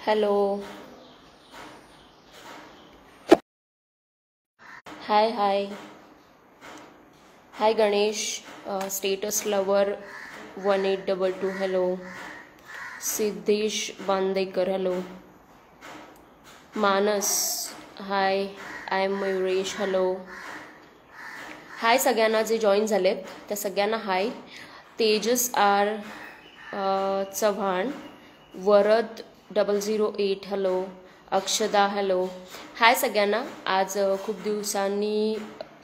Hello. Hi hi hi Ganesh. Status lover 1822. Hello. Siddhesh Bandekar. Hello. Manas. Hi. I am Mayuresh. Hello. Hi सगळ्यांना जे join झालेत त्या सगळ्यांना hi. Tejas R Chavan. Varad 008. Hello. Akshada. Hello. Hi सगळ्यांना. आज खूप दिवसांनी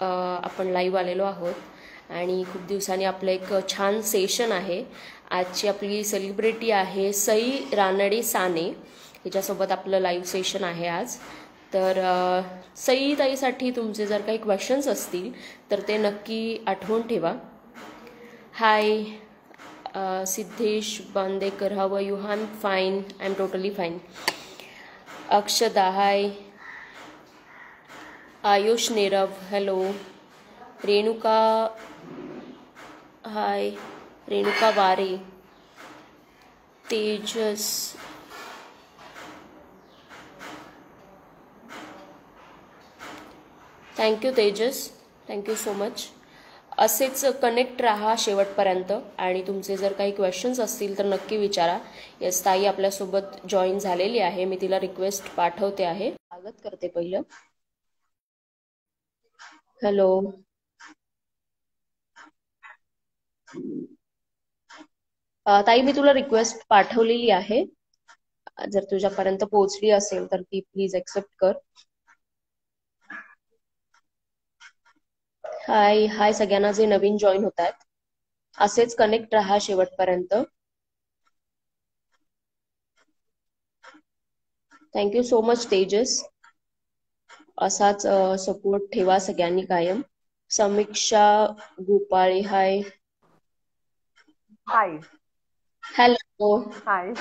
आपण लाईव्ह आलेलो आहोत आणि खूप दिवसांनी आपलं एक छान सेशन आहे. आजची आपली सेलिब्रिटी आहे सई रानडे साने. हिच्यासोबत आपलं लाईव्ह सेशन आहे आज. तर सई ताईसाठी तुमचे जर काही क्वेश्चन्स असतील तर ते नक्की आठवून ठेवा. Hi Siddhesh Bandekar. How you? I am fine. I am totally fine. Akshada. Hi. Ayush Nirav. Hello. Renuka. Hi. Renuka Ware. Tejas. Thank you Tejas. Thank you so much. असेच कनेक्ट राहा शेवटपर्यंत आणि तुमचे जर काही क्वेश्चन्स असतील तर नक्की विचारा. यस ताई आपल्यासोबत जॉईन झालेली आहे. मी तिला रिक्वेस्ट पाठवते आहे. स्वागत करते पहिलं. हॅलो. ताई मी तुला रिक्वेस्ट पाठवलेली आहे. जर तुझ्यापर्यंत पोहोचली असेल तर ती प्लीज एक्सेप्ट कर. हाय हाय सगळ्यांना जे नवीन जॉईन होत आहेत. असेच कनेक्ट राहा शेवटपर्यंत. Thank you so much Tejas. असाच सपोर्ट ठेवा सगळ्यांनी कायम. समीक्षा गोपाळे. हाय. हाय. हॅलो. हाय.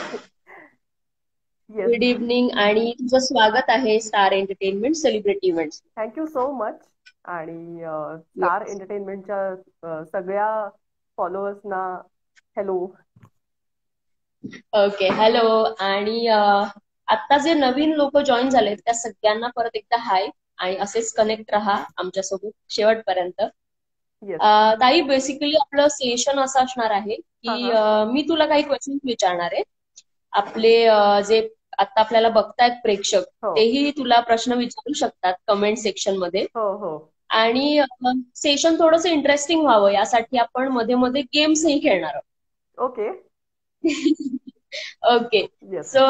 येस. गुड इव्हनिंग आणि तुझं स्वागत आहे star entertainment celebrity events. Thank you so much. आणि स्टार एंटरटेनमेंटच्या सगळ्या फॉलोअर्सना हॅलो. ओके. हॅलो. आणि आता जे नवीन लोक जॉईन झालेत त्या सगळ्यांना परत एकदा हाय. आणि असेच कनेक्ट राहा आमच्यासोबत शेवटपर्यंत. येस. ताई बेसिकली आपलं सेशन असं असणार आहे हा की हा. मी तुला काही क्वेश्चन विचारणार आहे. आपले जे आता आपल्याला बघतायत प्रेक्षक हो तेही तुला प्रश्न विचारू शकतात कमेंट सेक्शन मध्ये. हो हो. आणि सेशन थोडंसं इंटरेस्टिंग व्हावं यासाठी आपण मध्ये मध्ये गेम्सही खेळणार आहोत. ओके. ओके. येस. सो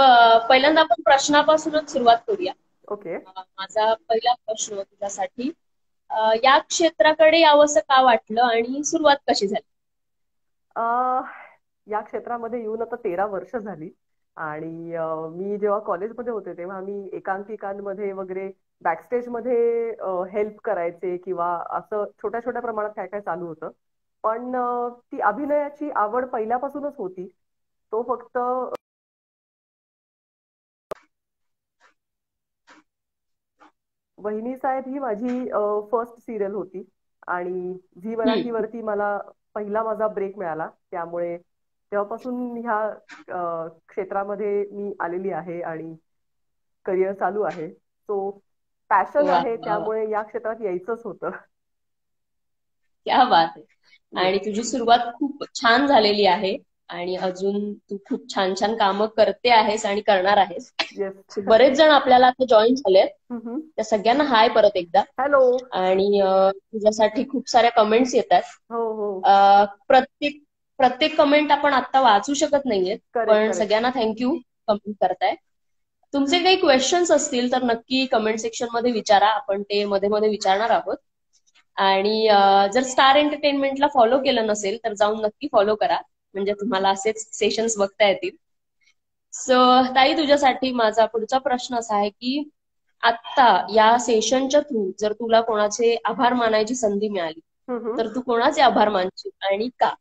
पहिल्यांदा आपण प्रश्नापासूनच सुरुवात करूया. ओके. माझा पहिला प्रश्न तुझ्यासाठी, या क्षेत्राकडे यावंसं का वाटलं आणि सुरुवात कशी झाली? या क्षेत्रामध्ये येऊन आता 13 वर्ष झाली. आणि मी जेव्हा कॉलेजमध्ये होते तेव्हा मी एकांकिकांमध्ये वगैरे बॅकस्टेजमध्ये हेल्प करायचे किंवा असं छोट्या छोट्या प्रमाणात काय काय चालू होतं. पण ती अभिनयाची आवड पहिल्यापासूनच होती. तो फक्त वहिनी साहेब ही माझी फर्स्ट सिरियल होती आणि झी मराठीवरती मला पहिला माझा ब्रेक मिळाला. त्यामुळे तेव्हापासून ह्या क्षेत्रामध्ये मी आलेली आहे आणि करिअर चालू आहे. सो पॅशन वा आहे वा वा. त्यामुळे या क्षेत्रात यायचंच होतं. क्या बात आहे. येस. आणि तुझी सुरुवात खूप छान झालेली आहे आणि अजून तू खूप छान छान कामं करते आहेस आणि करणार आहेस. येस. So, बरेच जण आपल्याला आता जॉईन झालेत. त्या सगळ्यांना हाय परत एकदा. हॅलो. आणि तुझ्यासाठी खूप साऱ्या कमेंट्स येत आहेत. हो हो. प्रत्येक प्रत्येक कमेंट आपण आता वाचू शकत नाहीये, करेक्ट पण करेक्ट. सगळ्यांना थँक्यू कमेंट करताय. तुमचे काही क्वेश्चन्स असतील तर नक्की कमेंट सेक्शन मध्ये विचारा. आपण ते मध्ये मध्ये विचारणार आहोत. आणि जर स्टार एंटरटेनमेंटला फॉलो केलं नसेल तर जाऊन नक्की फॉलो करा, म्हणजे तुम्हाला असेच सेशन्स बघता येतील. सो ताई तुझ्यासाठी माझा पुढचा प्रश्न असा आहे की आत्ता या सेशनच्या थ्रू जर तुला कोणाचे आभार मानायची संधी मिळाली तर तू कोणाचे आभार मानशील आणि का?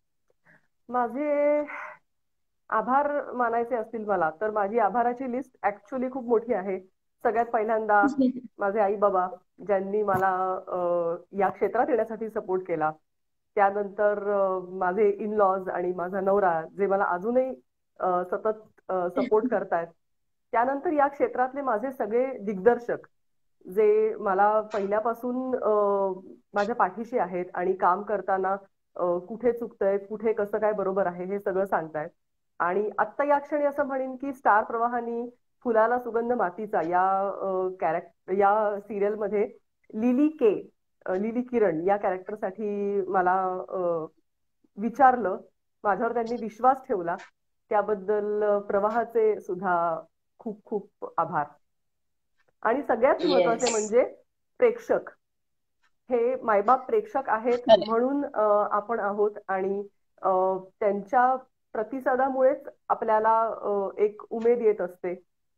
माझे आभार मानायचे असतील मला तर माझी आभाराची लिस्ट ऍक्च्युली खूप मोठी आहे. सगळ्यात पहिल्यांदा माझे आई बाबा ज्यांनी मला या क्षेत्रात येण्यासाठी सपोर्ट केला. त्यानंतर माझे इन लॉज आणि माझा नवरा जे मला अजूनही सतत सपोर्ट करतायत. त्यानंतर या क्षेत्रातले माझे सगळे दिग्दर्शक जे मला पहिल्यापासून माझ्या पाठीशी आहेत आणि काम करताना कुठे चुकतंय, कुठे कसं काय बरोबर आहे हे सगळं सांगतायत. आणि आत्ता या क्षणी असं म्हणेन की स्टार प्रवाहानी फुलाला सुगंध मातीचा या सिरियलमध्ये लिली के लिली किरण या कॅरेक्टरसाठी मला विचारलं. माझ्यावर त्यांनी विश्वास ठेवला. त्याबद्दल प्रवाहाचे सुद्धा खूप खूप आभार. आणि सगळ्यात महत्वाचे येस, म्हणजे प्रेक्षक. हे मायबाप प्रेक्षक आहेत करेक्ट. म्हणून आपण आहोत. आणि त्यांच्या प्रतिसादामुळेच आपल्याला एक उमेद येत असते.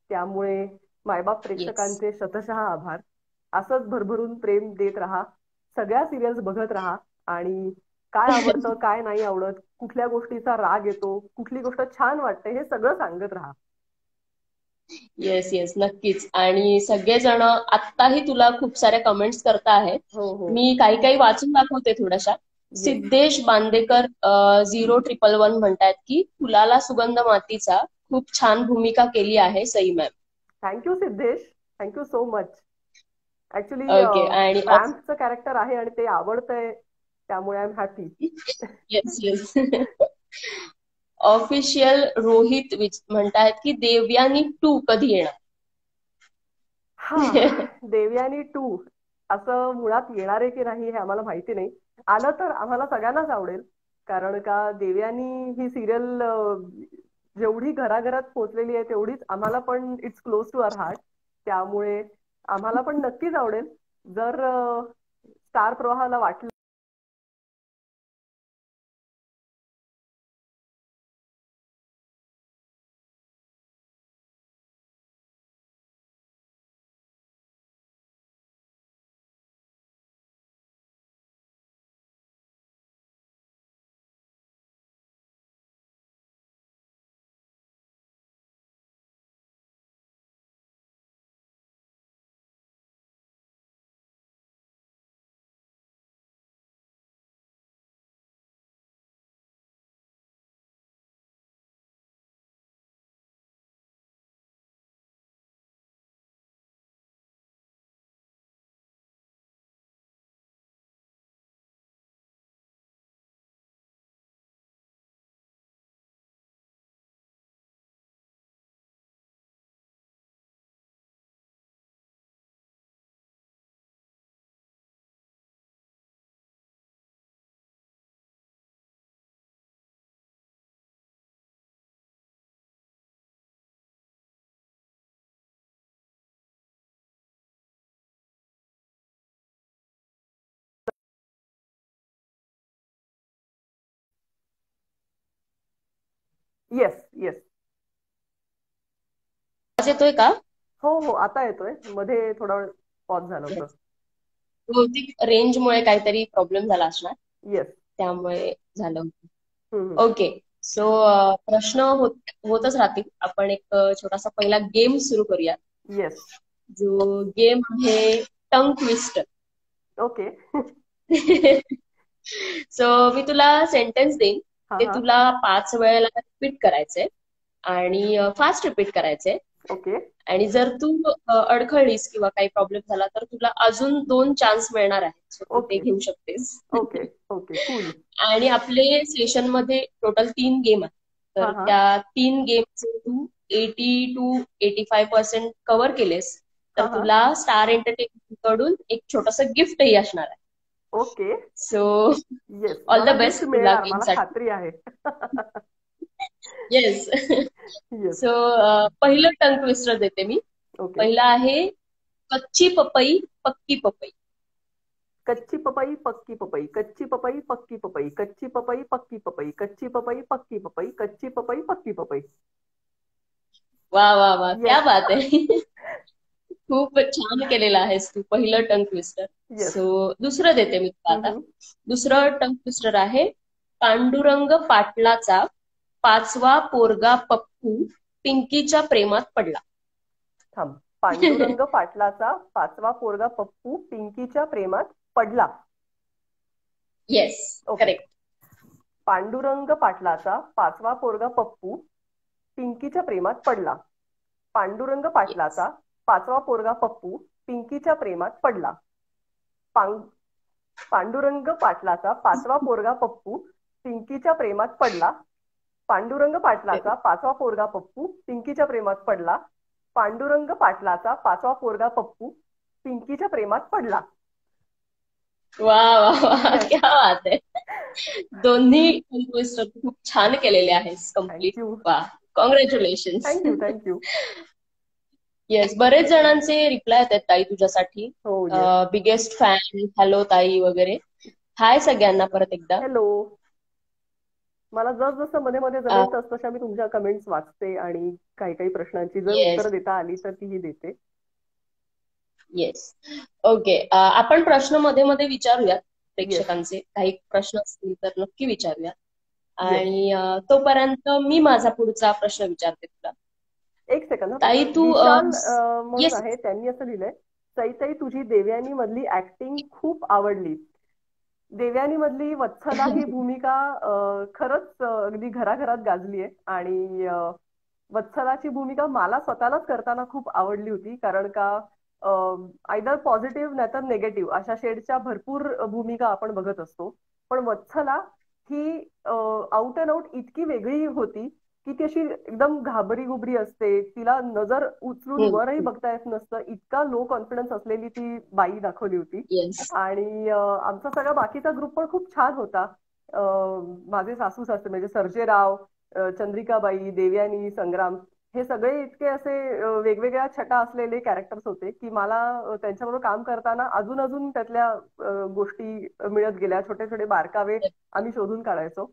त्यामुळे मायबाप येस. प्रेक्षकांचे शतशः आभार. असंच भरभरून प्रेम देत राहा. सगळ्या सिरियल्स बघत राहा. आणि काय आवडतं, काय नाही आवडत, कुठल्या गोष्टीचा राग येतो, कुठली गोष्ट छान वाटते, हे सगळं सांगत राहा. येस, येस, नक्कीच. आणि सगळेजण आत्ताही तुला खूप साऱ्या कमेंट्स करता आहेत. हो हो. मी काही काही वाचून दाखवते थोड्याशा. येस. सिद्धेश बांदेकर 0111 म्हणतायत की फुलाला सुगंध मातीचा खूप छान भूमिका केली आहे Sai ma'am. Thank you Siddhesh. Thank you so much. Actually okay. आणि वॅम्पचं कॅरेक्टर आहे आणि ते आवडतंय. त्यामुळे I am happy. Yes, yes. Official Rohit म्हणतायत की देवयानी 2 कधी येणार? हा, देवयानी 2 असं मुळात येणार आहे की नाही हे आम्हाला माहिती नाही. आलं तर आम्हाला सगळ्यांनाच आवडेल. कारण का देवयानी ही सिरियल जेवढी घराघरात पोहोचलेली आहे तेवढीच आम्हाला पण it's close to our heart. त्यामुळे आम्हाला पण नक्कीच आवडेल. जर स्टार प्रवाहाला वाटलं येस येस. आवाज येतोय का? हो हो, आता येतोय. मध्ये थोडा वेळ पॉज झालं होतं. बहुतेक रेंजमुळे काहीतरी प्रॉब्लेम झाला असणार, येस. त्यामुळे झालं. हम्म. ओके. सो प्रश्न होतच राहतील. आपण एक छोटासा पहिला गेम सुरू करूया. येस. जो गेम आहे टंग ट्विस्टर. ओके. सो मी तुला सेंटेन्स देईन. हा ते हा. तुला 5 वेळेला रिपीट करायचंय आणि फास्ट रिपीट करायचंय. ओके. आणि जर तू अडखळलीस किंवा काही प्रॉब्लेम झाला तर तुला अजून 2 चान्स मिळणार आहेत. सो तू ते ओके. घेऊ शकतेस. ओके. ओके. कूल. आणि आपले सेशन मध्ये टोटल 3 गेम आहेत. हा तर हा. त्या 3 गेमचे तू 80 to 85% कव्हर केलेस हा तर हा. तुला स्टार एंटरटेनमेंट कडून एक छोटस गिफ्टही असणार आहे. ओके. सो येस, ऑल मला द गिफ्ट बेस्ट तुला मिळणार, मला गेमसाठी. खात्री आहे. येस. येस. सो पहिलं टंग ट्विस्टर देते मी. ओके. पहिला आहे कच्ची पपई पक्की पपई. कच्ची पपई पक्की पपई, कच्ची पपई पक्की पपई, कच्ची पपई पक्की पपई, कच्ची पपई पक्की पपई, कच्ची पपई पक्की पपई. वा वा वा, क्या येस. बात आहे. खूप छान केलेलं आहेस तू पहिलं टंग ट्विस्टर. येस. सो दुसरं देते मी तुला आता. दुसरं टंग ट्विस्टर आहे पांडुरंग पाटलाचा 5वा पोरगा पप्पू पिंकीच्या प्रेमात पडला. थांब. पांडुरंग पाटलाचा 5वा पोरगा पप्पू पिंकीच्या प्रेमात पडला. Yes, okay. करेक्ट. पांडुरंग पाटलाचा 5वा पोरगा पप्पू पिंकीच्या प्रेमात पडला. पांडुरंग येस. पाटलाचा पाचवा पोरगा पप्पू पिंकीच्या प्रेमात पडला. पांडुरंग पाटलाचा पाचवा पोरगा पप्पू पिंकीच्या प्रेमात पडला. पांडुरंग पाटलाचा पाचवा पोरगा पप्पू पिंकीच्या प्रेमात पडला. पांडुरंग पाटलाचा पाचवा पोरगा पप्पू पिंकीच्या प्रेमात पडला. वा वा वा, येस. क्या बात आहे. दोन्ही कंपोज खूप छान केलेले आहेस कम्प्लीट. थँक्यू. वा, कॉंग्रॅच्युलेशन्स. थँक्यू. थँक्यू. येस, बरेच जणांचे रिप्लाय येतात ताई तुझ्यासाठी. हो. येस. बिगेस्ट फॅन, हॅलो ताई वगैरे. हाय सगळ्यांना परत एकदा. हॅलो. मला जसं मध्ये मध्ये जमेल तसं मी तुमच्या कमेंट्स वाचते आणि काही काही प्रश्नांची जर येस उत्तर देता आली तर तीही देते. येस. ओके, आपण प्रश्न मध्ये मध्ये विचारूयात प्रेक्षकांचे. काही प्रश्न असतील तर नक्की विचारूया. आणि तोपर्यंत मी माझा पुढचा प्रश्न विचारते तुला. एक सेकंद. ताई तू विशाल म्हणून येस. आहे, त्यांनी असं लिहिलंय, सई तुझी देवयानी मधली ऍक्टिंग खूप आवडली. देवयानी मधली वत्सला ही भूमिका खरंच अगदी घराघरात गाजली आहे. आणि वत्सलाची भूमिका मला स्वतःलाच करताना खूप आवडली होती. कारण का आयदर पॉझिटिव्ह नाही तर निगेटिव्ह अशा शेडच्या भरपूर भूमिका आपण बघत असतो. पण वत्सला ही आउट अँड आउट इतकी वेगळी होती की ती अशी एकदम घाबरी गुबरी असते. तिला नजर उचलून वरही बघता येत नसतं, इतका लो कॉन्फिडन्स असलेली ती बाई दाखवली होती. येस. आणि आमचा सगळा बाकीचा ग्रुप पण खूप छान होता. माझे सासू सासरे म्हणजे सर्जेराव, चंद्रिकाबाई, देवयानी, संग्राम हे सगळे इतके असे वेगवेगळ्या छटा असलेले कॅरेक्टर्स होते की मला त्यांच्याबरोबर काम करताना अजून अजून त्यातल्या गोष्टी मिळत गेल्या. छोटे छोटे बारकावे आम्ही शोधून काढायचो.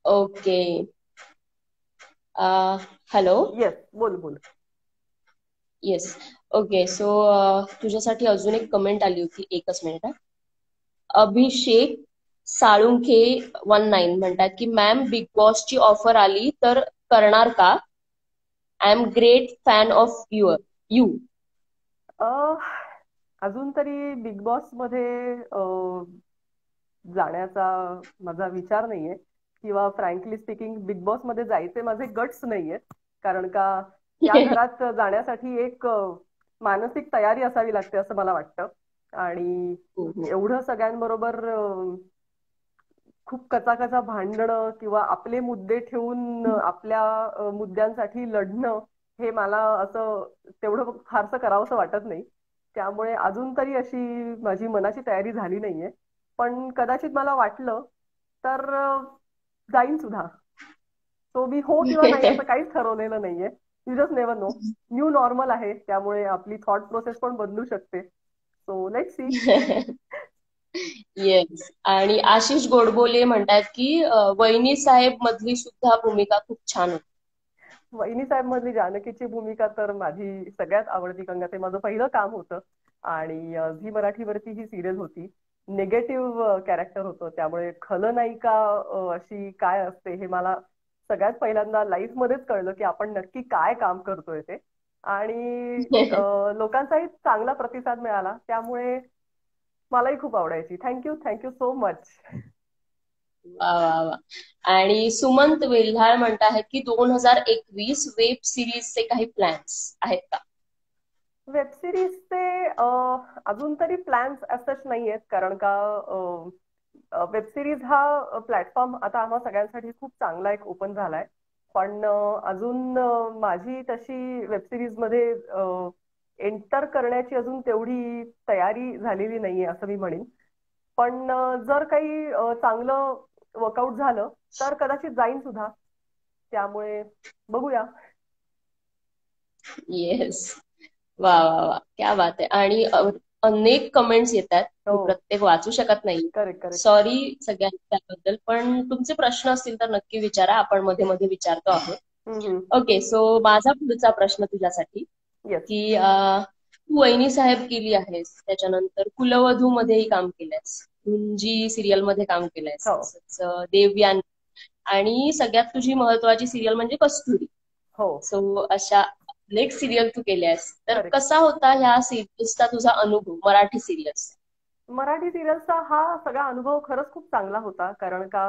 ओके. हॅलो. येस, बोल बोल. येस. ओके, सो तुझ्यासाठी अजून एक कमेंट आली होती. एकच मिनिट. अभिषेक साळुंखे 19 म्हणतात की मॅम बिग बॉसची ऑफर आली तर करणार का? I am great fan of you. अजून तरी बिग बॉस मध्ये जाण्याचा माझा विचार नाहीये, किंवा फ्रँकली स्पीकिंग बिग बॉस मध्ये जायचे माझे गट्स नाहीयेत. कारण का त्या घरात जाण्यासाठी एक मानसिक तयारी असावी लागते असं मला वाटतं. आणि एवढं सगळ्यांबरोबर खूप कचाकचा भांडणं किंवा आपले मुद्दे ठेवून आपल्या मुद्द्यांसाठी लढणं हे मला असं तेवढं फारसं करावंसं वाटत नाही. त्यामुळे अजून तरी अशी माझी मनाची तयारी झाली नाहीये. पण कदाचित मला वाटलं तर जाईन सुद्धा. सो मी हो किंवा नाही असं काहीच ठरवलेलं नाहीये. You just never know. New normal आहे त्यामुळे आपली थॉट प्रोसेस पण बदलू शकते. So let's see. येस. आणि आशिष गोडबोले म्हणतात की वहिनी साहेब मधली सुद्धा भूमिका खूप छान होती. वहिनी साहेब मधली जानकीची भूमिका तर माझी सगळ्यात आवडती. कारण ते माझं पहिलं काम होतं आणि झी मराठीवरती ही सिरियल होती. निगेटिव्ह कॅरेक्टर होतं, त्यामुळे खलनायिका अशी काय असते हे मला सगळ्यात पहिल्यांदा लाईफ मध्येच कळलं की आपण नक्की काय काम करतोय ते. आणि लोकांचाही चांगला प्रतिसाद मिळाला, त्यामुळे मलाही खूप आवडायची. Thank you so much. वा वा वा. आणि सुमंत वेल्हाळ म्हणत आहेत की 2021 वेब सिरीजचे काही प्लॅन्स आहेत का? वेब सिरीजचे अजून तरी प्लॅन्स असंच नाही आहेत. कारण का वेब सिरीज हा प्लॅटफॉर्म आता आम्हा सगळ्यांसाठी खूप चांगला एक ओपन झालाय. पण अजून माझी तशी वेब सिरीज मध्ये एंटर करण्याची अजून तेवढी तयारी झालेली नाहीये असं मी म्हणेन. पण जर काही चांगलं वर्कआउट झालं तर कदाचित जाईन सुद्धा. त्यामुळे बघूया. येस. वा वा वा, क्या बात आहे. आणि अनेक कमेंट्स येतात, मी प्रत्येक वाचू शकत नाही. करेक्ट. सॉरी सगळ्यांना त्याबद्दल. पण तुमचे प्रश्न असतील तर नक्की विचारा, आपण मध्ये मध्ये विचारतो आहोत. ओके, सो माझा पुढचा प्रश्न तुझ्यासाठी की तू वहिनी साहेब केली आहेस, त्याच्यानंतर कुलवधू मध्येही काम केलंयस, मुंजी सिरियल मध्ये काम केलंयस, तसंच देवयानी, आणि सगळ्यात तुझी महत्वाची सिरियल म्हणजे कस्तुरी. सो अशा नेक्स्ट सिरियल तू केल्यास, तर कसा होता ह्या सिरियल्सचा तुझा अनुभव, मराठी सिरियल्स? मराठी सिरियल्सचा हा सगळा अनुभव खरंच खूप चांगला होता. कारण का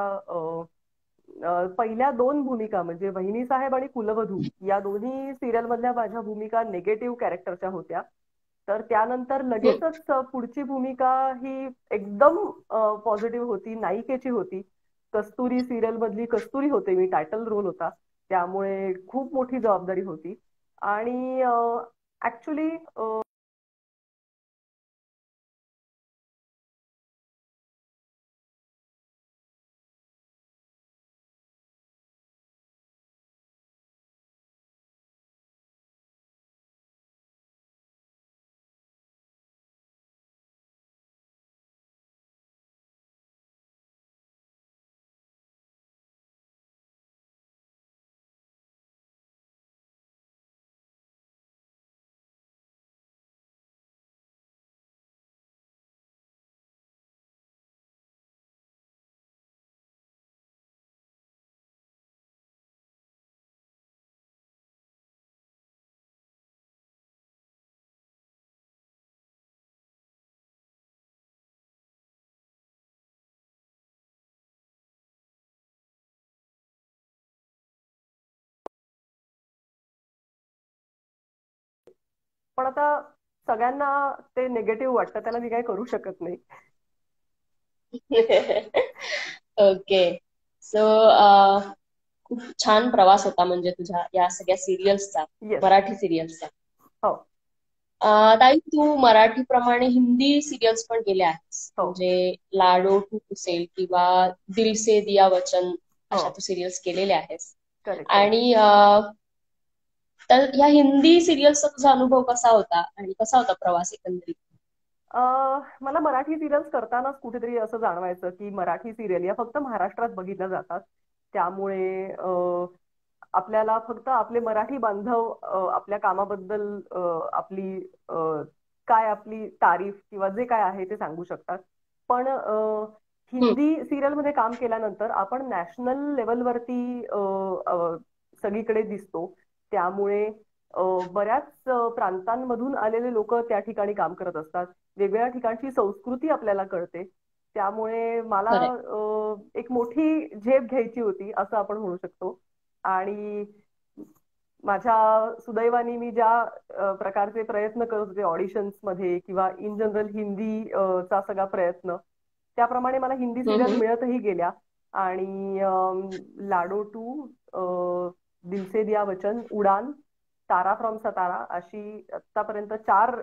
पहिल्या दोन भूमिका म्हणजे वहिनी साहेब आणि कुलवधू या दोन्ही सिरियल मधल्या माझ्या भूमिका निगेटिव्ह कॅरेक्टरच्या होत्या. तर त्यानंतर हम्म. लगेचच पुढची भूमिका ही एकदम पॉझिटिव्ह होती, नायिकेची होती. कस्तुरी सिरियल मधली कस्तुरी होते मी, टायटल रोल होता. त्यामुळे खूप मोठी जबाबदारी होती. आणि ऍक्च्युली पण आता सगळ्यांना ते निगेटिव्ह वाटतं, त्याला मी काही करू शकत नाही. ओके. सो खूप छान प्रवास होता म्हणजे तुझ्या या सगळ्या सिरियल्सचा, येस. मराठी सिरियल्सचा. हो. ताई, तू मराठीप्रमाणे हिंदी सिरियल्स पण केल्या आहेस, हो. म्हणजे लाडो टू असेल किंवा दिल से दिया वचन, हो. अशा तू सिरियल्स केलेल्या आहेस. Correct correct. आणि तर ह्या हिंदी सिरियल्सचा तुझा अनुभव कसा होता आणि कसा होता प्रवास एकंदरीत? मला मराठी सिरियल्स करतानाच कुठेतरी असं जाणवायचं की मराठी सिरियल या फक्त महाराष्ट्रात बघितल्या जातात. त्यामुळे आपल्याला फक्त आपले मराठी बांधव आपल्या कामाबद्दल आपली काय आपली तारीफ किंवा जे काय आहे ते सांगू शकतात. पण हम्म. हिंदी सिरियल मध्ये काम केल्यानंतर आपण नॅशनल लेवलवरती सगळीकडे दिसतो. त्यामुळे बऱ्याच प्रांतांमधून आलेले लोक त्या ठिकाणी काम करत असतात. वेगवेगळ्या ठिकाणची संस्कृती आपल्याला कळते. त्यामुळे मला खरंय. एक मोठी झेप घ्यायची होती असं आपण म्हणू शकतो. आणि माझ्या सुदैवाने मी ज्या प्रकारचे प्रयत्न करत होते ऑडिशन्स मध्ये किंवा इन जनरल हिंदी चा सगळा प्रयत्न, त्याप्रमाणे मला हिंदी सिरियल हम्म. मिळतही गेल्या. आणि लाडो टू, दिल से दिया वचन, उडान, तारा फ्रॉम सतारा अशी आतापर्यंत 4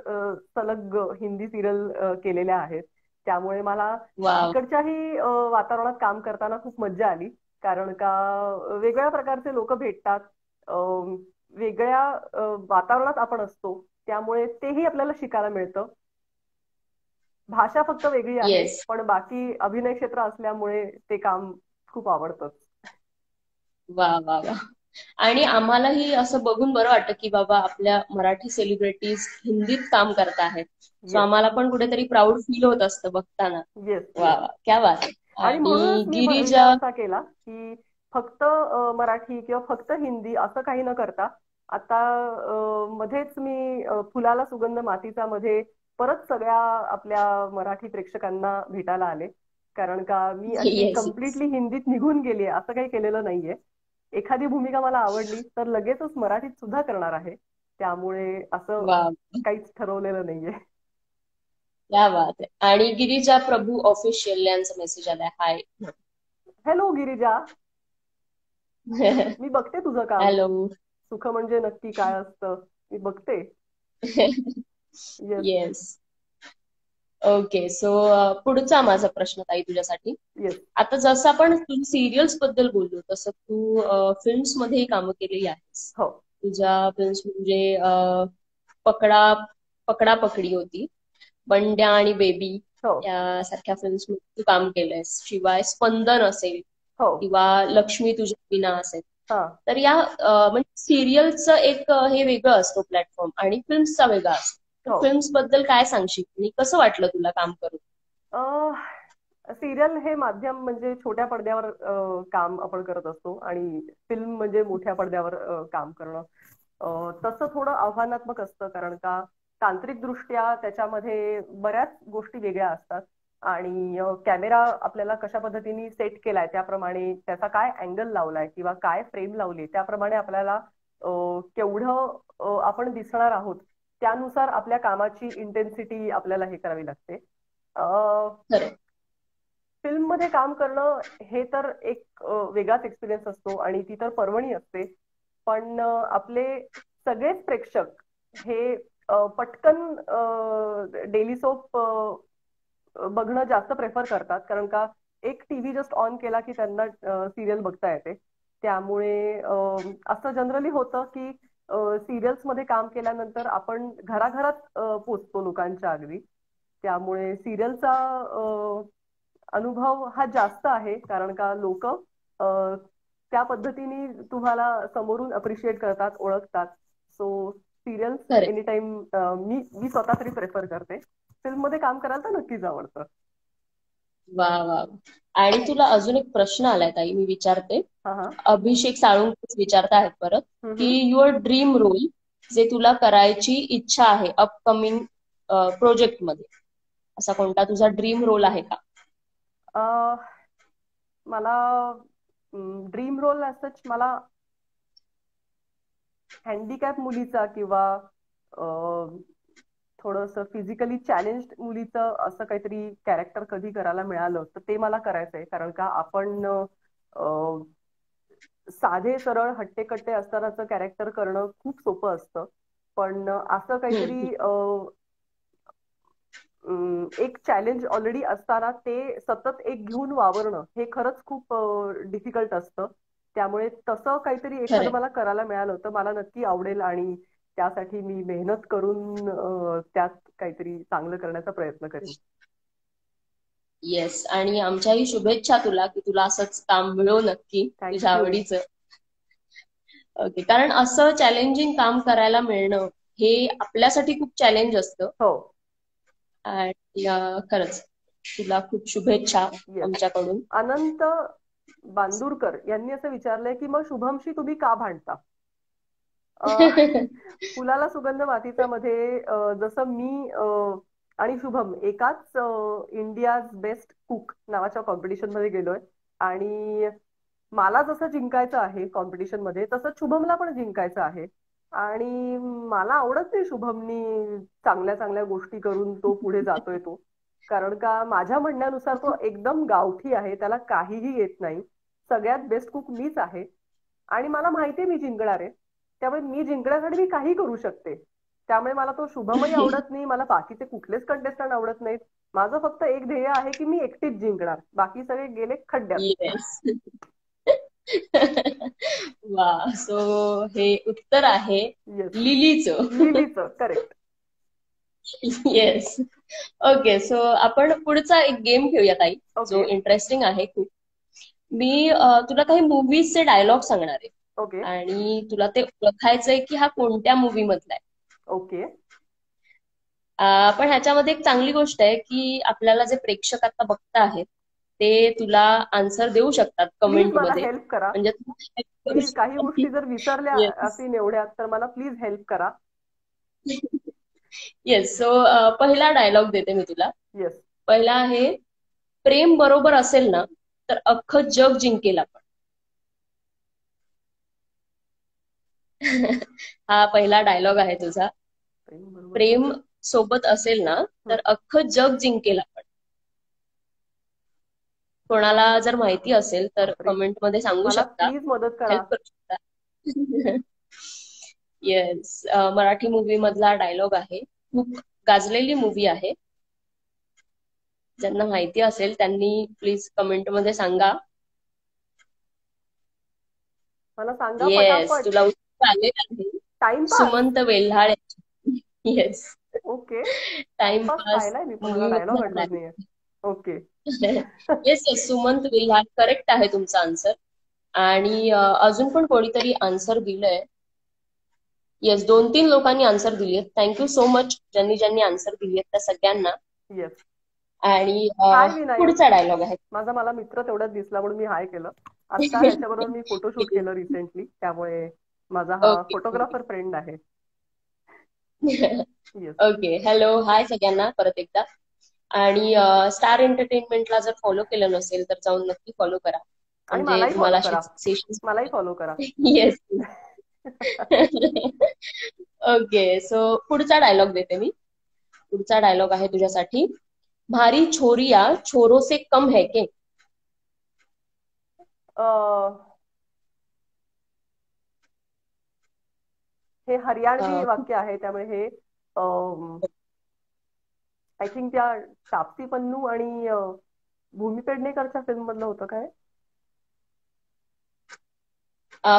सलग हिंदी सिरियल केलेल्या आहेत. त्यामुळे मला वाव. तिकडच्याही वातावरणात काम करताना खूप मज्जा आली. कारण का वेगवेगळ्या प्रकारचे लोक भेटतात. वेगळ्या वातावरणात आपण असतो. त्यामुळे तेही आपल्याला शिकायला मिळतं. भाषा फक्त वेगळी आहे, येस. पण बाकी अभिनय क्षेत्र असल्यामुळे ते काम खूप आवडतं. वा वा वा. आणि आम्हालाही असं बघून बरं वाटतं की बाबा आपल्या मराठी सेलिब्रिटीज हिंदीत काम करत आहेत. So yes. आम्हाला पण कुठेतरी प्राऊड फील होत असतं बघताना. येस. वा येस. वा, क्या बात आहे. आणि आणि म्हणूनच मी विचार गिरिजा. असा केला की फक्त मराठी किंवा फक्त हिंदी असं काही न करता आता मध्येच मी फुलाला सुगंध मातीचा मध्ये परत सगळ्या आपल्या मराठी प्रेक्षकांना भेटायला आले. कारण का मी अशी येस येस. कम्प्लिटली हिंदीत निघून गेली असं काही केलेलं नाहीये. एखादी भूमिका मला आवडली तर लगेचच मराठीत सुद्धा करणार आहे. त्यामुळे असं वा. काहीच ठरवलेलं नाहीये. क्या बात आहे. आणि गिरिजा प्रभू ऑफिशियल यांचा मेसेज आलाय, हाय. हॅलो गिरिजा, मी बघते तुझं काम. हॅलो. सुख म्हणजे नक्की काय असतं मी बघते. येस. येस. ओके. सो पुढचा माझा प्रश्न ताई तुझ्यासाठी. येस. आता जसं आपण सिरियल्स बद्दल बोललो तसं तू फिल्म्स मध्येही कामं केलेली आहेस. हो. तुझ्या फिल्म्स म्हणजे पकडा पकडा पकडी होती, बंड्या आणि बेबी हो. यासारख्या फिल्म्स मध्ये तू काम केलंयस. शिवाय स्पंदन असेल हो. किंवा लक्ष्मी तुझ्या विना असेल. हा. तर या म्हणजे सिरियलचं एक हे वेगळं असतो प्लॅटफॉर्म आणि फिल्म्सचा वेगळा असतो. तर हो. फिल्म्स बद्दल काय सांगशील आणि कसं वाटलं तुला काम करून? सिरियल हे माध्यम म्हणजे छोट्या पडद्यावर काम आपण करत असतो आणि फिल्म म्हणजे मोठ्या पडद्यावर काम करणं. तसं थोडं आव्हानात्मक असतं कारण का तांत्रिकदृष्ट्या त्याच्यामध्ये बऱ्याच गोष्टी वेगळ्या असतात. आणि कॅमेरा आपल्याला कशा पद्धतीने सेट केलाय त्याप्रमाणे, त्याचा काय अँगल लावलाय किंवा काय फ्रेम लावली त्याप्रमाणे आपल्याला केवढं आपण दिसणार आहोत त्यानुसार आपल्या कामाची इंटेन्सिटी आपल्याला हे करावी लागते. खरं. फिल्ममध्ये काम करणं हे तर एक वेगळाच एक्सपिरियन्स असतो आणि ती तर पर्वणी असते. पण आपले सगळेच प्रेक्षक हे पटकन डेली सोप बघणं जास्त प्रेफर करतात, कारण का एक टीव्ही जस्ट ऑन केला की त्यांना सिरियल बघता येते. त्यामुळे असं जनरली होतं की सिरियल्स मध्ये काम केल्यानंतर आपण घराघरात पोचतो लोकांच्या अगदी. त्यामुळे सिरियलचा अनुभव हा जास्त आहे, कारण का लोक त्या पद्धतीने तुम्हाला समोरून अप्रिशिएट करतात, ओळखतात. सो सिरियल्स खरं. एनी टाइम मी मी स्वतः तरी प्रेफर करते. फिल्म मध्ये काम करायला तर नक्कीच आवडतं. वा वा. आणि तुला अजून एक प्रश्न आलाय ताई, मी विचारते. हा हा. अभिषेक साळुंके विचारतायत परत की युअर ड्रीम रोल जे तुला करायची इच्छा आहे अपकमिंग प्रोजेक्ट मध्ये, असा कोणता तुझा ड्रीम रोल आहे का? मला ड्रीम रोल असच मला हँडिकॅप मुलीचा किंवा थोडंसं फिजिकली चॅलेंज्ड मुलीचं असं काहीतरी कॅरेक्टर कधी करायला मिळालं तर ते मला करायचंय. कारण का आपण साधे सरळ हट्टेकट्टे असतानाचं कॅरेक्टर करणं खूप सोपं असतं, पण असं काहीतरी एक चॅलेंज ऑलरेडी असताना ते सतत एक घेऊन वावरणं हे खरंच खूप डिफिकल्ट असतं. त्यामुळे तसं काहीतरी एखादं खरंय. मला करायला मिळालं तर मला नक्की आवडेल आणि त्यासाठी मी मेहनत करून त्यात काहीतरी चांगलं करण्याचा प्रयत्न करेन. येस, आणि आमच्याही शुभेच्छा तुला की तुला असंच काम मिळो नक्की तुझ्या थँक्यू. आवडीचं. ओके, कारण असं चॅलेंजिंग काम करायला मिळणं हे आपल्यासाठी खूप चॅलेंज असतं. हो. आणि खरंच तुला खूप शुभेच्छा येस. आमच्याकडून. अनंत बांदुरकर यांनी असं विचारलंय की मग शुभमशी तुम्ही का भांडता? फुलाला सुगंध मातीचा मध्ये जसं मी आणि शुभम एकाच इंडियाज बेस्ट कुक नावाच्या कॉम्पिटिशन मध्ये गेलोय, आणि मला जसं जिंकायचं आहे कॉम्पिटिशन मध्ये तसं शुभमला पण जिंकायचं आहे. आणि मला आवडत नाही शुभमनी चांगल्या चांगल्या गोष्टी करून तो पुढे जातोय तो, कारण का माझ्या म्हणण्यानुसार तो एकदम गावठी आहे, त्याला काहीही येत नाही. सगळ्यात बेस्ट कुक मीच आहे आणि मला माहितीये मी जिंकणार आहे. त्यामुळे मी जिंकण्यासाठी मी काही करू शकते. त्यामुळे मला तो शुभमही आवडत नाही, मला बाकीचे कुठलेच कंटेस्टंट आवडत नाहीत. माझं फक्त एक ध्येय आहे की मी एकटीच जिंकणार, बाकी सगळे गेले खड्ड्यात. येस. वा, सो हे उत्तर आहे येस. लिलीचं. लिलीचं करेक्ट. येस. ओके, सो आपण पुढचा एक गेम खेळूया ताई, जो ओके. इंटरेस्टिंग आहे खूप. मी तुला काही मूवीजचे डायलॉग सांगणार आहे ओके. आणि तुला ते ओळखायचंय की हा कोणत्या मूवी मधला आहे. ओके. पण ह्याच्यामध्ये एक चांगली गोष्ट आहे की आपल्याला जे प्रेक्षक आता बघता आहेत ते तुला आन्सर देऊ शकतात प्लीज कमेंट मला मध्ये. हेल्प करा. म्हणजे प्लीज काही गोष्टी जर विसरल्या येस. असेल एवढ्यात तर मला प्लीज हेल्प करा. येस, सो पहिला डायलॉग देते मी तुला. येस. पहिला आहे, प्रेम बरोबर असेल ना तर अख्खं जग जिंकेल आपण. हा पहिला डायलॉग आहे तुझा. प्रेम सोबत असेल ना तर अख्खं जग जिंकेल आपण. कोणाला जर माहिती असेल तर बापरे, कमेंट मध्ये सांगू मला शकता, प्लीज मदत करा. हेल्प करू शकता. येस, मराठी मूवी मधला डायलॉग आहे, खूप गाजलेली मूवी आहे. ज्यांना माहिती असेल त्यांनी प्लीज कमेंट मध्ये सांगा. मला सांगा येस, पटापट. तुला उत्तर आलेलं आहे. Timepass. Sumant Velhale. Yes, okay. Timepass timepass पाहिलाय मी, पण मला मूवी डायलॉग मधला आठवत नाहीये. Okay. Yes yes, Sumant Vilhar correct आहे तुमचा आन्सर. आणि अजून पण कोणीतरी आन्सर दिलंय. येस, 2-3 लोकांनी आन्सर दिली आहेत. थँक्यू सो मच ज्यांनी ज्यांनी आन्सर दिली आहेत त्या सगळ्यांना. येस. आणि हाय विनायक. पुढचा डायलॉग आहे. माझा मला मित्र तेवढ्याच दिसला म्हणून मी हाय केलं. आता ह्याच्याबरोबर मी फोटोशूट केलं रिसेंटली, त्यामुळे माझा हा ओके. फोटोग्राफर फ्रेंड आहे. येस. ओके, हॅलो, हाय सगळ्यांना परत एकदा. आणि स्टार एंटरटेनमेंटला जर फॉलो केलं नसेल तर जाऊन नक्की फॉलो करा, आणि म्हणजे मलाही तुम्हाला फॉलो असे करा. सेशन्स. मलाही फॉलो करा. येस. ओके, सो पुढचा डायलॉग देते मी. पुढचा डायलॉग आहे तुझ्यासाठी. भारी छोरिया छोरो से कम है के. अं, हे हरियाणवी वाक्य आहे, त्यामुळे हे आय थिंक त्या ताप्सी पन्नू आणि भूमी पेडणेकरच्या फिल्म मधलं होतं काय?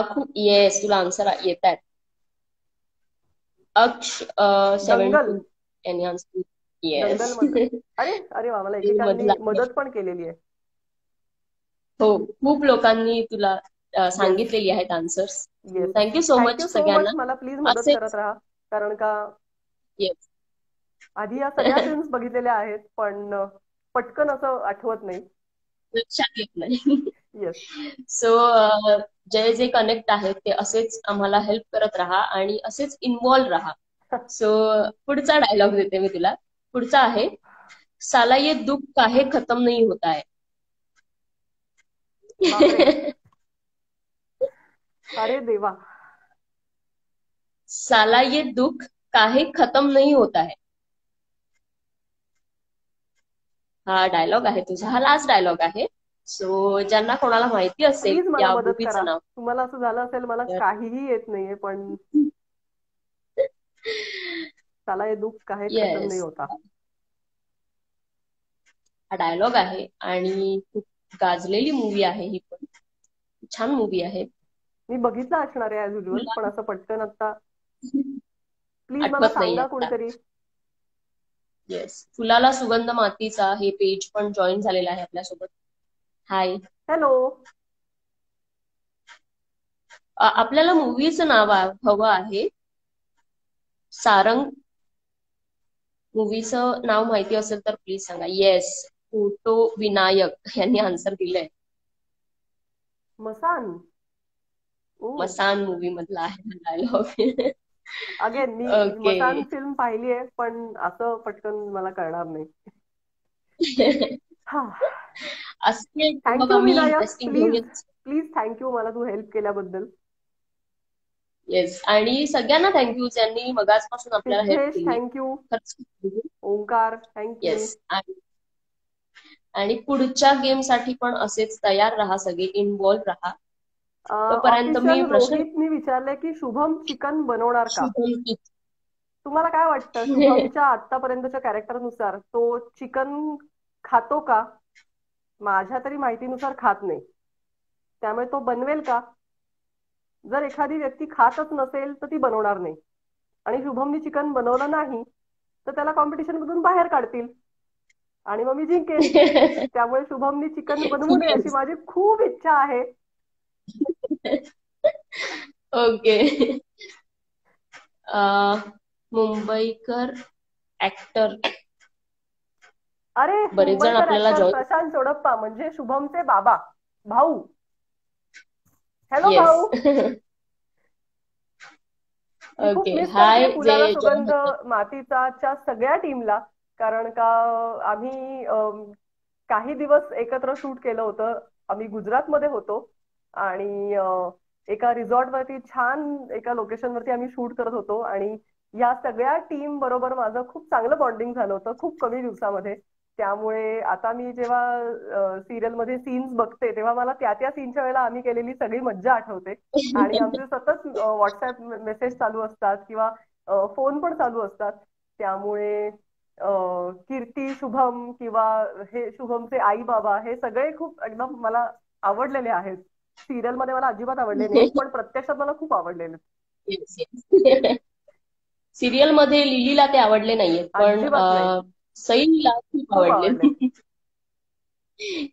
खूप येस, तुला आन्सर येत आहेत. अक्ष दंगल. 72 यांनी आन्सर. येस. दंगल मधलं. अरे अरे वा, मला मधला एकेकांनी आहे. मदत पण केलेली आहे. हो, खूप लोकांनी तुला येस. सांगितलेली आहेत answers. Yes. Thank you so thank you much so much. सगळ्यांना. मला प्लीज मदत करत असेच. राहा, कारण का येस. आधी या सगळ्या फिल्म्स बघितलेल्या आहेत, पण पटकन असं आठवत नाही. लक्षात येत नाही. येस. सो जे जे कनेक्ट आहेत ते असेच आम्हाला हेल्प करत राहा आणि असेच इन्व्हॉल्व राहा. सो पुढचा डायलॉग देते मी तुला. पुढचा आहे, साला ये दुख काहे खत्म नहीं होता है. बापरे. अरे देवा. साला ये दुख काहे खत्म नहीं होता है. हा डायलॉग आहे तुझा, हा लास्ट डायलॉग आहे. सो ज्यांना कोणाला माहिती असेल प्लीज मला या मदत करा. मूवीचं नाव, तुम्हाला असं झालं असेल मला तर काहीही येत नाहीये, पण साला ये दुःख काहे खतम नाही येस, होता. हा डायलॉग आहे आणि खूप गाजलेली मूवी आहे ही पण. छान मूवी आहे. मी बघितलं असणार आहे ऍज युजल, तुला पण असं पटकन आता प्लीज मला आठवत नाही सांगा आता. कोणीतरी. येस, फुलाला सुगंध मातीचा हे पेज पण जॉईन झालेलं आहे आपल्यासोबत. हाय. हॅलो. आपल्याला मूवीचं नाव हवं आहे. सारंग मूवीचं नाव माहिती असेल तर प्लीज सांगा. येस, फोटो विनायक यांनी आन्सर दिलंय. मसान. ओ. मसान मूवी मधला आहे डायलॉग. अगेन मी ओके. मसान फिल्म पाहिली आहे, पण असं पटकन मला कळणार नाही. हा. असते मग थँक्यू आम्ही विनायक. इंटरेस्टिंग प्लीज घेऊन. प्लीज थँक्यू मला तू हेल्प केल्याबद्दल. येस, आणि सगळ्यांना थँक्यू ज्यांनी मगाचपासून आपल्याला हेल्प सिद्धेश केली. थँक्यू. खरंच. ओंकार थँक्यू. येस, आणि पुढच्या गेम साठी पण असेच तयार राहा, सगळे इन्व्हॉल्व राहा. तोपर्यंत मी ऑफिशियल प्रश्न. रोहितनी विचारले की शुभम चिकन बनवणार का. शुभम की. तुम्हाला काय वाटतं, शुभमच्या आतापर्यंतच्या कॅरेक्टरनुसार तो चिकन खातो का? माझ्या तरी माहितीनुसार खात नाही, त्यामुळे तो बनवेल का? जर एखादी व्यक्ती खातच नसेल तर ती बनवणार नाही, आणि शुभमनी चिकन बनवलं नाही तर त्याला कॉम्पिटिशन मधून बाहेर काढतील आणि मग मी जिंकेन. त्यामुळे शुभमनी चिकन बनवू नये अशी Yes. माझी खूप इच्छा आहे. ओके. मुंबईकर ऍक्टर अरे बरेच जण मुंबईकर आपल्याला ऍक्टर जॉईन. प्रशांत जोडप्पा म्हणजे शुभमचे बाबा, भाऊ. Hello yes. भाऊ. मी खूप ओके, मिस करते हाय जे फुलाला जॉईन सुगंध होतात. मातीचा सगळ्या टीमला, कारण का आम्ही काही दिवस एकत्र शूट केलं होतं. आम्ही गुजरातमध्ये होतो आणि एका रिसॉर्टवरती छान एका लोकेशनवरती आम्ही शूट करत होतो, आणि या सगळ्या टीम बरोबर माझं खूप चांगलं बॉन्डिंग झालं होतं खूप कमी दिवसामध्ये. त्यामुळे आता मी जेव्हा सिरियलमध्ये सीन्स बघते तेव्हा मला त्या त्या सीनच्या वेळेला आम्ही केलेली सगळी मज्जा आठवते, आणि आमचे सतत व्हॉट्सअप मेसेज चालू असतात किंवा फोन पण चालू असतात. त्यामुळे कीर्ती, शुभम किंवा हे शुभमचे आई बाबा हे सगळे खूप एकदम मला आवडलेले आहेत. सिरियल मध्ये मला अजिबात आवडले नाहीत, पण प्रत्यक्षात मला खूप आवडलेले. Yes, yes. सिरियल मध्ये लिलीला ते आवडले नाहीयेत, पण अजिबात नाही. सईला खूप खूप आवडले. आवडले.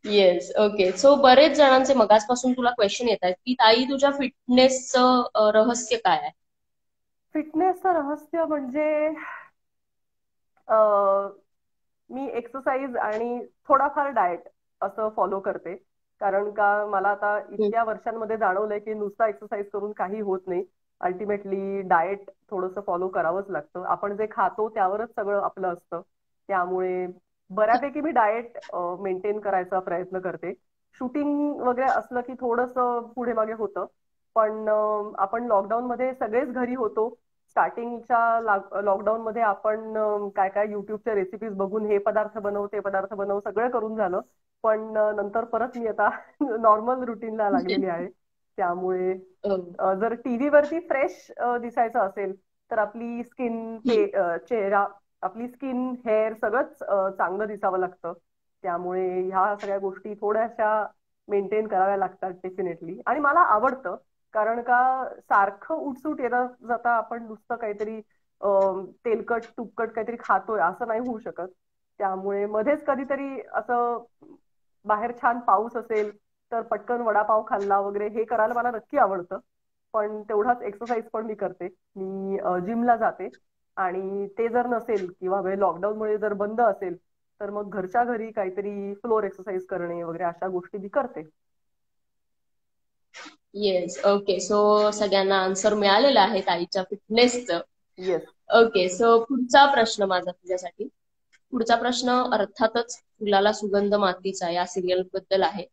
येस. ओके, सो बरेच जणांचे मगाचपासून तुला क्वेश्चन येत आहेत की ताई तुझ्या फिटनेसचं रहस्य काय आहे. फिटनेसचं रहस्य म्हणजे मी एक्सरसाइज आणि थोडाफार डाएट असं फॉलो करते, कारण का मला आता इतक्या वर्षांमध्ये जाणवलंय की नुसता एक्सरसाइज करून काही होत नाही. अल्टिमेटली डाएट थोडंसं फॉलो करावंच लागतं. आपण जे खातो त्यावरच सगळं आपलं असतं. त्यामुळे बऱ्यापैकी मी डाएट मेंटेन करायचा प्रयत्न करते. शूटिंग वगैरे असलं की थोडंसं पुढे मागे होतं. पण आपण लॉकडाऊन मध्ये सगळेच घरी होतो. स्टार्टिंगच्या लॉकडाऊन मध्ये आपण काय काय युट्यूबच्या रेसिपीज बघून हे पदार्थ बनव ते पदार्थ बनव सगळं करून झालं. पण नंतर परत मी आता नॉर्मल रुटीनला लागलेली आहे. त्यामुळे जर टीव्ही वरती फ्रेश दिसायचं असेल तर आपली स्किन चेहरा, आपली स्किन, हेअर सगळंच चांगलं दिसावं लागतं. त्यामुळे ह्या सगळ्या गोष्टी थोड्याशा मेंटेन कराव्या लागतात डेफिनेटली. आणि मला आवडतं, कारण का सारखं उठसूट येता जाता आपण नुसतं काहीतरी तेलकट तुपकट काहीतरी खातोय असं नाही होऊ शकत. त्यामुळे मध्येच कधीतरी असं बाहेर छान पाऊस असेल तर पटकन वडापाव खाल्ला वगैरे हे करायला मला नक्की आवडतं. पण तेवढाच एक्सरसाइज पण मी करते. मी जिमला जाते. आणि ते जर नसेल किंवा लॉकडाऊनमुळे जर बंद असेल तर मग घरच्या घरी काहीतरी फ्लोअर एक्सरसाइज करणे वगैरे अशा गोष्टी मी करते. येस. ओके. सो सगळ्यांना आन्सर मिळालेलं आहे ताईच्या फिटनेसचं. येस. ओके. सो पुढचा प्रश्न माझा तुझ्यासाठी. पुढचा प्रश्न अर्थातच फुलाला सुगंध मातीचा या सिरियल बद्दल आहे.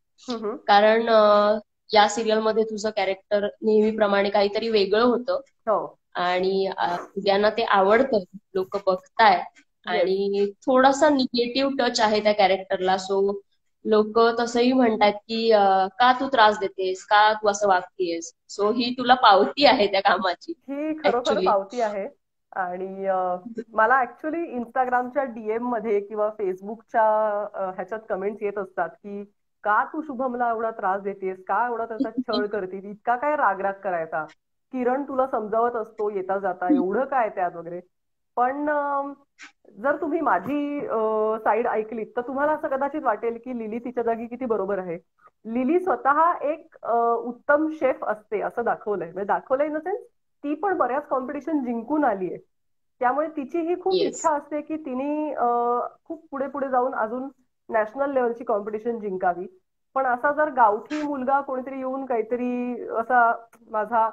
कारण या सिरियल मध्ये तुझं कॅरेक्टर नेहमीप्रमाणे काहीतरी वेगळं होतं. हो. आणि सगळ्यांना ते आवडतं, लोक बघताय. आणि थोडासा निगेटिव्ह टच आहे त्या कॅरेक्टरला. सो लोक तसंही म्हणतात की का तू त्रास देतेस, का तू असं वागतेस. सो ही तुला पावती आहे त्या कामाची ही खरोखर ऍक्च्युली. पावती आहे. आणि मला ऍक्च्युली इंस्टाग्रामच्या डीएम मध्ये किंवा फेसबुकच्या ह्याच्यात कमेंट्स येत असतात की का तू शुभमला एवढा त्रास देतेस, का एवढा त्याचा छळ करतेस, इतका काय रागराग करायचा, किरण तुला समजावत असतो येता जाता, एवढं काय त्यात वगैरे. पण जर तुम्ही माझी साईड ऐकलीत तर तुम्हाला असं कदाचित वाटेल की लिली तिच्या जागी किती बरोबर आहे. लिली स्वतः एक उत्तम शेफ असते असं दाखवलंय. म्हणजे दाखवलंय इन द सेन्स ती पण बऱ्याच कॉम्पिटिशन जिंकून आलीये. त्यामुळे तिची ही खूप येस. इच्छा असते की तिने खूप पुढे पुढे जाऊन अजून नॅशनल लेवलची कॉम्पिटिशन जिंकावी. पण असा जर गावठी मुलगा कोणीतरी येऊन काहीतरी असा माझा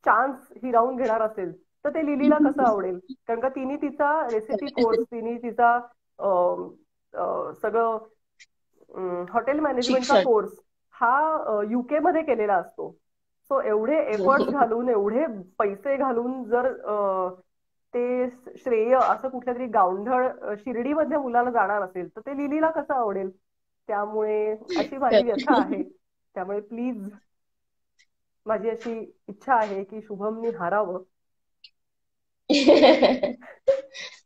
चान्स हिरावून घेणार असेल तर ते लिलीला कसं आवडेल. कारण का तिने तिचा रेसिपी कोर्स, तिने तिचा सगळं हॉटेल मॅनेजमेंटचा शिक्षण. कोर्स हा युके मध्ये केलेला असतो. सो एवढे एफर्ट्स घालून, एवढे पैसे घालून जर ते श्रेय असं कुठल्या तरी गावंढळ शिर्डीमधल्या मुलाला जाणार असेल तर ते लिलीला कसं आवडेल. त्यामुळे अशी माझी व्यथा आहे. त्यामुळे प्लीज माझी अशी इच्छा आहे की शुभमनी हारावं.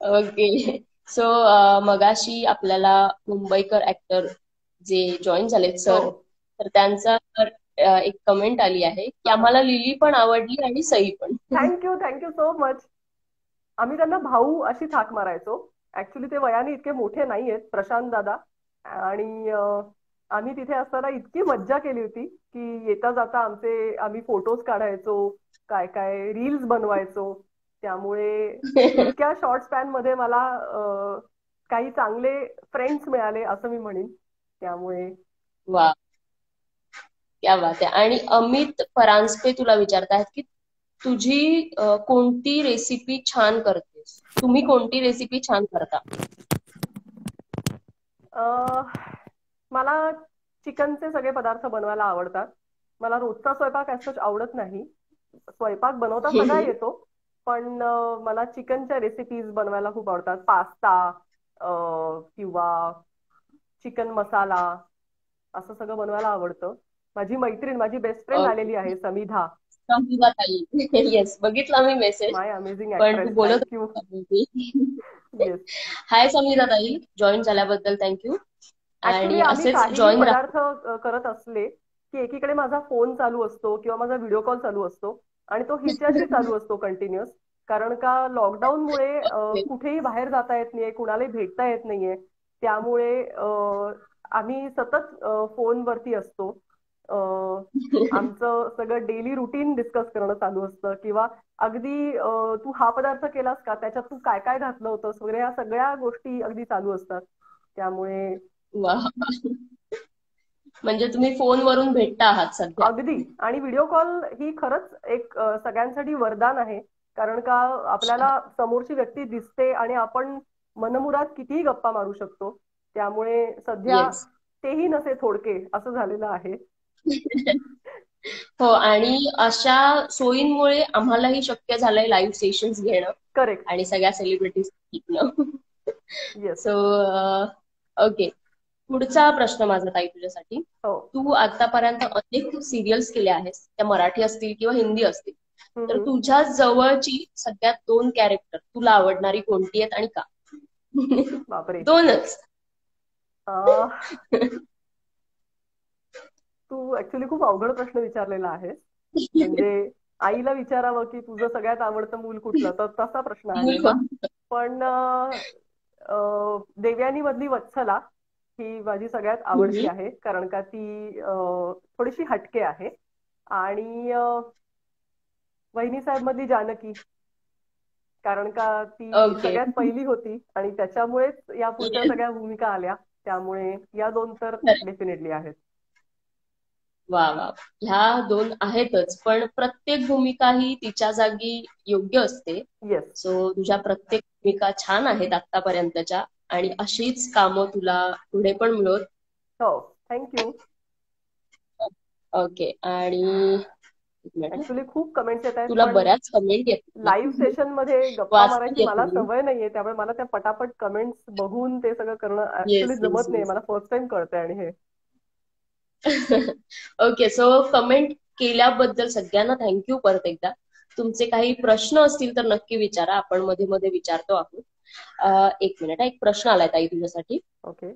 ओके. सो मगाशी आपल्याला मुंबईकर ऍक्टर जे जॉईन झालेत सर, तर त्यांचा एक कमेंट आली आहे की आम्हाला लिली पण आवडली आणि सई पण. Thank you, thank you so much. आम्ही त्यांना भाऊ अशी हाक मारायचो. ऍक्च्युली ते वयाने इतके मोठे नाहीयेत प्रशांत दादा. आणि आम्ही तिथे असताना इतकी मज्जा केली होती की येता जाता आम्ही फोटोज काढायचो, काय काय रील्स बनवायचो. त्यामुळे इतक्या शॉर्ट स्पॅन मध्ये मला काही चांगले फ्रेंड्स मिळाले असं मी म्हणेन. त्यामुळे वा, क्या बात आहे. आणि अमित परांजपे तुला विचारतायत की तुझी कोणती रेसिपी छान करतेस, तुम्ही कोणती रेसिपी छान करता. मला चिकनचे सगळे पदार्थ बनवायला आवडतात. मला रोजचा स्वयंपाक असंच आवडत नाही. स्वयंपाक बनवता सगळा येतो. पण मला चिकनच्या रेसिपीज बनवायला खूप आवडतात. पास्ता किंवा चिकन मसाला असं सगळं बनवायला आवडतं. माझी मैत्रीण, माझी बेस्ट फ्रेंड आलेली आहे समिधा. संपदा ताई. येस, बघितला मी मेसेज. माय अमेझिंग पण तू ऍक्ट्रेस, बोलत थँक्यू. येस. हाय समिधा ताई, जॉईन झाल्याबद्दल थँक्यू. ऍक्च्युली आणि आम्ही असेच काहीही जॉईन राहा. पदार्थ करत असले की एकीकडे माझा फोन चालू असतो किंवा माझा व्हिडिओ कॉल चालू असतो आणि तो हिच्याशी चालू असतो कंटिन्युअस. कारण का लॉकडाऊनमुळे कुठेही बाहेर जाता येत नाहीये, कुणालाही भेटता येत नाहीये. त्यामुळे आम्ही सतत फोनवरती असतो. आमचं सगळं डेली रुटीन डिस्कस करणं चालू असतं. किंवा अगदी तू हा पदार्थ केलास का, त्याच्यात तू काय काय घातलं होतंस वगैरे, ह्या सगळ्या गोष्टी अगदी चालू असतात. त्यामुळे वा, म्हणजे तुम्ही फोनवरून भेटता आहात सध्या. अगदी. आणि व्हिडिओ कॉल ही खरंच एक सगळ्यांसाठी वरदान आहे. कारण का आपल्याला समोरची व्यक्ती दिसते आणि आपण मनमुराद कितीही गप्पा मारू शकतो. त्यामुळे सध्या येस. तेही नसे थोडके असं झालेलं आहे. हो, आणि अशा सोयींमुळे आम्हालाही शक्य झालंय लाईव्ह सेशन्स घेणं करेक्ट. आणि सगळ्या सेलिब्रिटीज शिकणं. येस. सो ओके, पुढचा प्रश्न माझा ताई तुझ्यासाठी. हो. तू आतापर्यंत अनेक सिरियल्स केल्या आहेस, त्या मराठी असतील किंवा हिंदी असतील. तर हम्म. तुझ्या जवळची सगळ्यात दोन कॅरेक्टर तुला आवडणारी कोणती आहेत आणि का? बापरे. दोनच. अं, तू ऍक्च्युली खूप अवघड प्रश्न विचारलेला आहेस. म्हणजे आईला विचारावं की तुझं सगळ्यात आवडतं मूल कुठलं, तर तसा प्रश्न आहे मूल हा. कोणतं? पण देवयानी मधली वत्सला ही माझी सगळ्यात आवडती हम्म. आहे, कारण का ती थोडीशी हटके आहे. आणि वहिनी साहेब मधली जानकी, कारण का ती ओके. सगळ्यात पहिली होती आणि त्याच्यामुळेच या पुढच्या सगळ्या भूमिका आल्या. त्यामुळे या दोन तर डेफिनेटली आहेत. वा वा, ह्या दोन आहेतच, पण प्रत्येक भूमिका ही तिच्या जागी योग्य असते. येस. सो तुझ्या प्रत्येक भूमिका छान आहेत आतापर्यंतच्या, आणि अशीच कामं तुला पुढे पण मिळत. हो, थँक्यू. ओके, आणि एक मिनिट, ऍक्च्युली खूप कमेंट्स येत आहेत, तुला पण बऱ्याच कमेंट लाईव्ह येतात. सेशन मध्ये गप्पा वाचता मारायची येत मला नाही. सवय नाहीये, त्यामुळे मला त्या पटापट कमेंट्स बघून ते सगळं करणं ऍक्च्युली येस येस जमत नाही. येस. मला फर्स्ट टाइम कळतंय आणि हे. ओके, सो कमेंट केल्याबद्दल सगळ्यांना थँक्यू परत एकदा. तुमचे काही प्रश्न असतील तर नक्की विचारा, आपण मध्ये मध्ये विचारतो आहोत. एक मिनिट, एक प्रश्न आलाय ताई तुझ्यासाठी. ओके.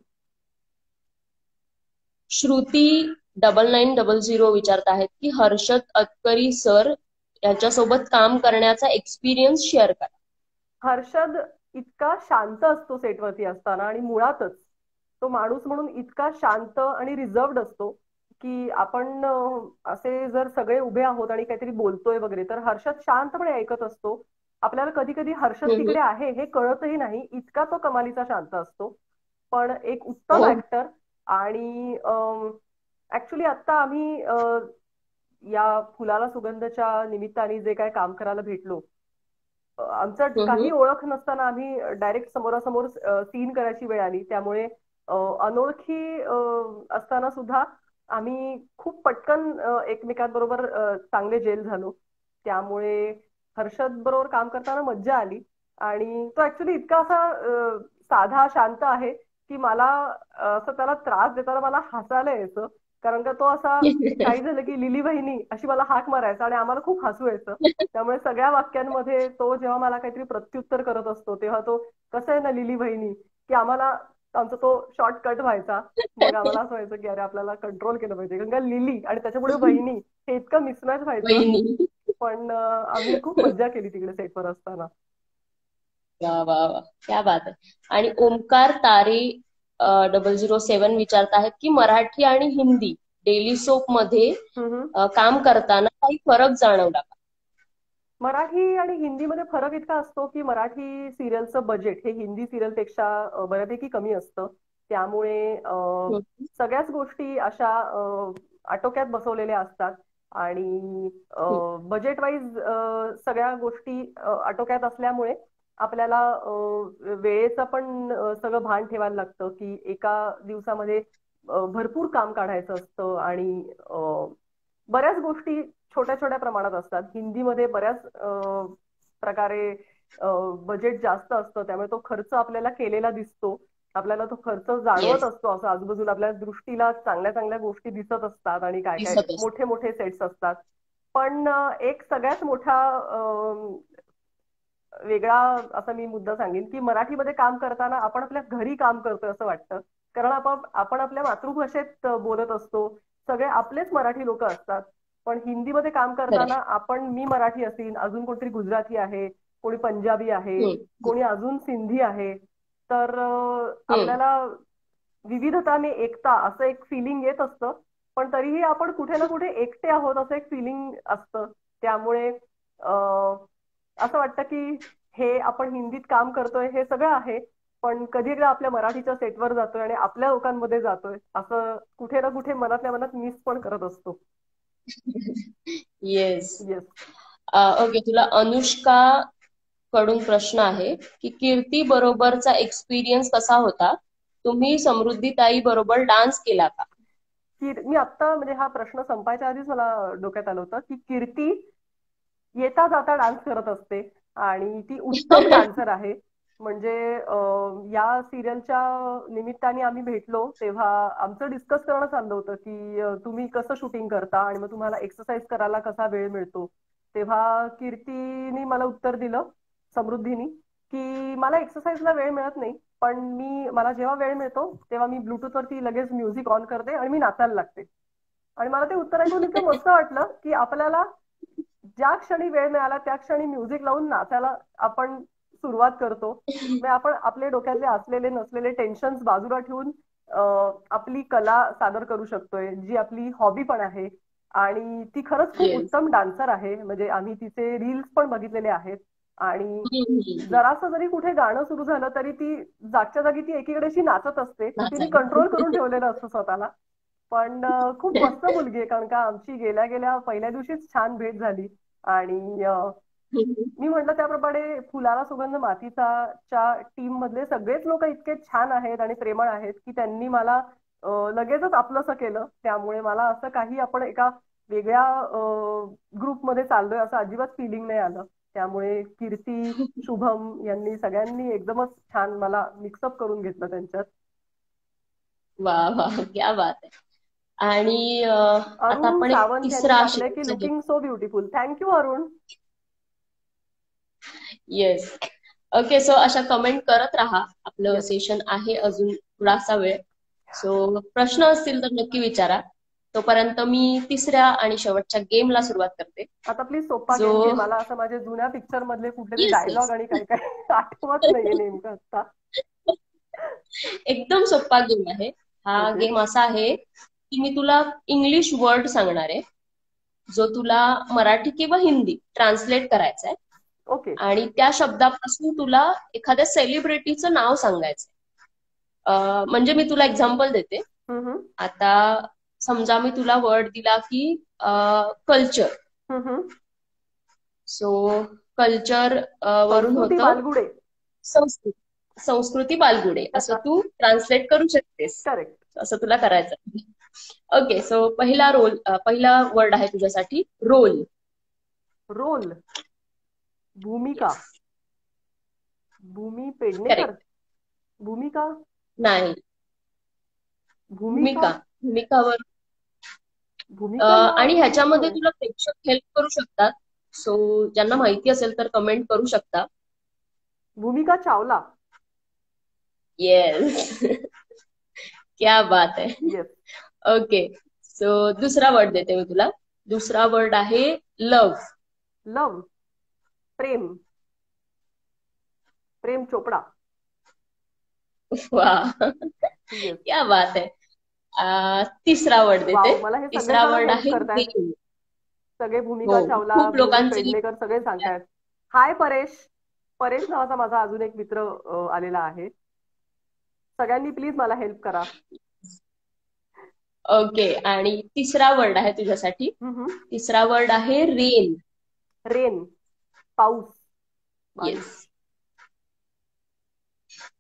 श्रुती 9900 विचारत आहेत की हर्षद अतकरी सर यांच्यासोबत काम करण्याचा एक्सपिरियन्स शेअर करा. हर्षद इतका शांत असतो सेटवरती असताना, आणि मुळातच तो माणूस म्हणून इतका शांत आणि रिझर्वड असतो की आपण असे जर सगळे उभे आहोत आणि काहीतरी बोलतोय वगैरे, तर हर्षद शांतपणे ऐकत असतो. आपल्याला कधी कधी हर्षद हम्म. तिकडे आहे हे कळतही नाही, इतका तो कमालीचा शांत असतो. पण एक उत्तम हो. ऍक्टर. आणि ऍक्च्युली आता आम्ही या फुलाला सुगंधच्या निमित्ताने जे काय काम करायला भेटलो, आमचं हम्म. काही ओळख नसताना आम्ही डायरेक्ट समोरासमोर सीन करायची वेळ आली. त्यामुळे अनोळखी असताना सुद्धा आम्ही खूप पटकन एकमेकांबरोबर चांगले जेल झालो. त्यामुळे हर्षद बरोबर काम करताना मज्जा आली. आणि तो ऍक्च्युली इतका असा साधा शांत आहे की मला असं त्याला त्रास देताना मला हसायला यायचं. कारण का तो असा काही झालं की लिली बहिणी अशी मला हाक मारायचा आणि आम्हाला खूप हसू यायचं. त्यामुळे सगळ्या वाक्यांमध्ये तो जेव्हा मला काहीतरी प्रत्युत्तर करत असतो तेव्हा तो, कसं आहे ना लिली बहिणी, की आम्हाला आमचा तो शॉर्टकट व्हायचा. मग आम्हाला असं व्हायचं की अरे आपल्याला कंट्रोल केलं पाहिजे, कारण का लिली आणि त्याच्यापुढे बहिणी हे इतकं मिसमॅच व्हायचं. वहिनी. पण आम्ही खूप मज्जा केली तिकडे सेटवर असताना. वा वा वा, क्या बात आहे. आणि ओमकार तारे 007 विचारत आहेत की मराठी आणि हिंदी डेली सोप मध्ये हम्म. काम करताना काही फरक जाणवला का? मराठी आणि हिंदीमध्ये फरक इतका असतो की मराठी सिरियलचं बजेट हे हिंदी सिरियलपेक्षा बऱ्यापैकी कमी असतं. त्यामुळे हम्म. सगळ्याच गोष्टी अशा आटोक्यात बसवलेल्या असतात. आणि बजेट वाईज सगळ्या गोष्टी आटोक्यात असल्यामुळे आपल्याला वेळेचं पण सगळं भान ठेवायला लागतं की एका दिवसामध्ये भरपूर काम काढायचं असतं. आणि बऱ्याच गोष्टी छोट्या छोट्या प्रमाणात असतात. हिंदीमध्ये बऱ्याच प्रकारे बजेट जास्त असतं, त्यामुळे तो खर्च आपल्याला केलेला दिसतो. आपल्याला तो खर्च जाणवत येस, असतो. असं आजूबाजूला आपल्या दृष्टीला चांगल्या चांगल्या गोष्टी दिसत असतात आणि काय काय दिसत असत. मोठे मोठे सेट्स असतात. पण एक सगळ्यात मोठा वेगळा असा मी मुद्दा सांगेन की मराठीमध्ये काम करताना आपण आपल्या घरी काम करतोय असं वाटतं. कारण आपण आपल्या मातृभाषेत बोलत असतो. सगळे आपलेच मराठी लोक असतात. पण हिंदीमध्ये काम करताना खरं. आपण, मी मराठी असेन, अजून कोणतरी गुजराती आहे, कोणी पंजाबी आहे, हम्म. कोणी अजून सिंधी आहे. तर हम्म. आपल्याला विविधता में एकता असं एक फिलिंग येत असतं. पण तरीही आपण कुठे ना कुठे एकटे आहोत असं एक फिलिंग असतं. त्यामुळे असं वाटतं की हे आपण हिंदीत काम करतोय हे सगळं आहे, पण कधी एकदा आपल्या मराठीच्या सेटवर जातोय आणि आपल्या लोकांमध्ये जातोय असं कुठे ना कुठे मनातल्या मनात मिस पण करत असतो. येस. येस. ओके, तुला अनुष्का कडून प्रश्न आहे की कीर्ती बरोबरचा एक्सपिरियन्स कसा होता तुम्ही समृद्धीताई बरोबर डान्स केला का? मी आत्ता म्हणजे हा प्रश्न संपायच्या आधीच मला डोक्यात आलं होतं की कीर्ती येता जाता डान्स करत असते आणि ती उत्तम डान्सर आहे. म्हणजे या सिरियलच्या निमित्ताने आम्ही भेटलो तेव्हा आमचं डिस्कस करणं चाललं होतं की तुम्ही कसं शूटिंग करता आणि मग तुम्हाला एक्सरसाइज करायला कसा वेळ मिळतो. तेव्हा कीर्तीनी मला उत्तर दिलं, समृद्धीनी, की मला एक्सरसाइजला वेळ मिळत नाही, पण मला जेव्हा वेळ मिळतो तेव्हा मी ब्लूटूथवरती लगेच म्युझिक ऑन करते आणि मी नाचायला लागते. आणि मला ते उत्तर ऐकून इतकं मस्त वाटलं की आपल्याला ज्या क्षणी वेळ मिळाला त्या क्षणी म्युझिक लावून नाचायला आपण सुरुवात करतो. मग आपण आपले डोक्यातले असलेले नसलेले टेन्शन्स बाजूला ठेवून आपली कला सादर करू शकतोय, जी आपली हॉबी पण आहे. आणि ती खरंच खूप येस. उत्तम डान्सर आहे. म्हणजे आम्ही तिचे रील्स पण बघितलेले आहेत. आणि जरासं जरी कुठे गाणं सुरू झालं तरी ती जागच्या जागी ती एकीकडे अशी नाचत असते. तिने कंट्रोल करून ठेवलेलं असतं स्वतःला. पण खूप मस्त मुलगी आहे, कारण का आमची गेल्या गेल्या पहिल्या दिवशीच छान भेट झाली. आणि मी म्हटलं त्याप्रमाणे फुलाला सुगंध मातीचा च्या टीम मधले सगळेच लोक इतके छान आहेत आणि प्रेमळ आहेत की त्यांनी मला लगेचच आपलंसं केलं. त्यामुळे मला असं काही आपण एका वेगळ्या ग्रुपमध्ये चाललोय असं अजिबात फिलिंग नाही आलं. त्यामुळे कीर्ती, शुभम यांनी सगळ्यांनी एकदमच छान मला मिक्सअप करून घेतलं त्यांच्यात. वा वा, क्या बात आहे. आणि आता अरुण आपण एक सावंत यांनी तिसरा टाकलंय की शेवटचा घेऊ. Looking so beautiful. Thank you Arun. Yes. Okay, so अशा कमेंट करत राहा. आपलं येस. सेशन आहे अजून थोडासा वेळ. सो प्रश्न असतील तर नक्की विचारा. तोपर्यंत मी तिसऱ्या आणि शेवटच्या गेमला सुरुवात करते. आता प्लीज सोप्पा जो गेम घे. मला असं माझ्या जुन्या पिक्चर मधले कुठले तरी येस डायलॉग येस. आणि काय काय आठवत नाहीये नेमकं आता. एकदम सोपा गेम आहे. हा ओके. गेम असा आहे की मी तुला इंग्लिश वर्ड सांगणार आहे, जो तुला मराठी किंवा हिंदी ट्रान्सलेट करायचा आहे. ओके. आणि त्या शब्दापासून तुला एखाद्या सेलिब्रिटीचं नाव सांगायचं. म्हणजे मी तुला एक्झाम्पल देते. हम्म, हम्म. आता समजा मी तुला वर्ड दिला की कल्चर. हम्म, हम्म. सो कल्चर वरून संस्कृती होतं बालगुडे. संस्कृती. संस्कृती बालगुडे असं तू ट्रान्सलेट करू शकतेस. करेक्ट. असं तुला करायचं. ओके, सो पहिला वर्ड आहे तुझ्यासाठी रोल. रोल. भूमिका. येस. भूमी पेडणेकर. करेक्ट. भूमिका. नाही. भूमिका. भूमिकावर भूमिका नाव आणि ऐकून ह्याच्यामध्ये येतोय. तुला प्रेक्षक हेल्प करू शकतात. सो ज्यांना माहिती असेल तर कमेंट करू शकता. भूमिका चावला. येस. क्या बात है. येस. ओके, सो दुसरा वर्ड देते मी तुला. दुसरा वर्ड आहे लव. लव. प्रेम. प्रेम चोपडा. वा, येस. क्या बात है. तिसरा वर्ड देते. वाव, मला हे तिसरा सगळेजण वर्ड हेल्प आहे करतायत. गेम. सगळे हो, भूमिका चावला, खूप भूमी लोकांची. पेडणेकर सगळे सांगतायत. हाय परेश. परेश नावाचा माझा अजून एक मित्र आलेला आहे. सगळ्यांनी प्लीज मला हेल्प करा. ओके, आणि तिसरा वर्ड आहे तुझ्यासाठी. हम्म. तिसरा वर्ड आहे रेन. रेन. पाऊस. बारिश. येस.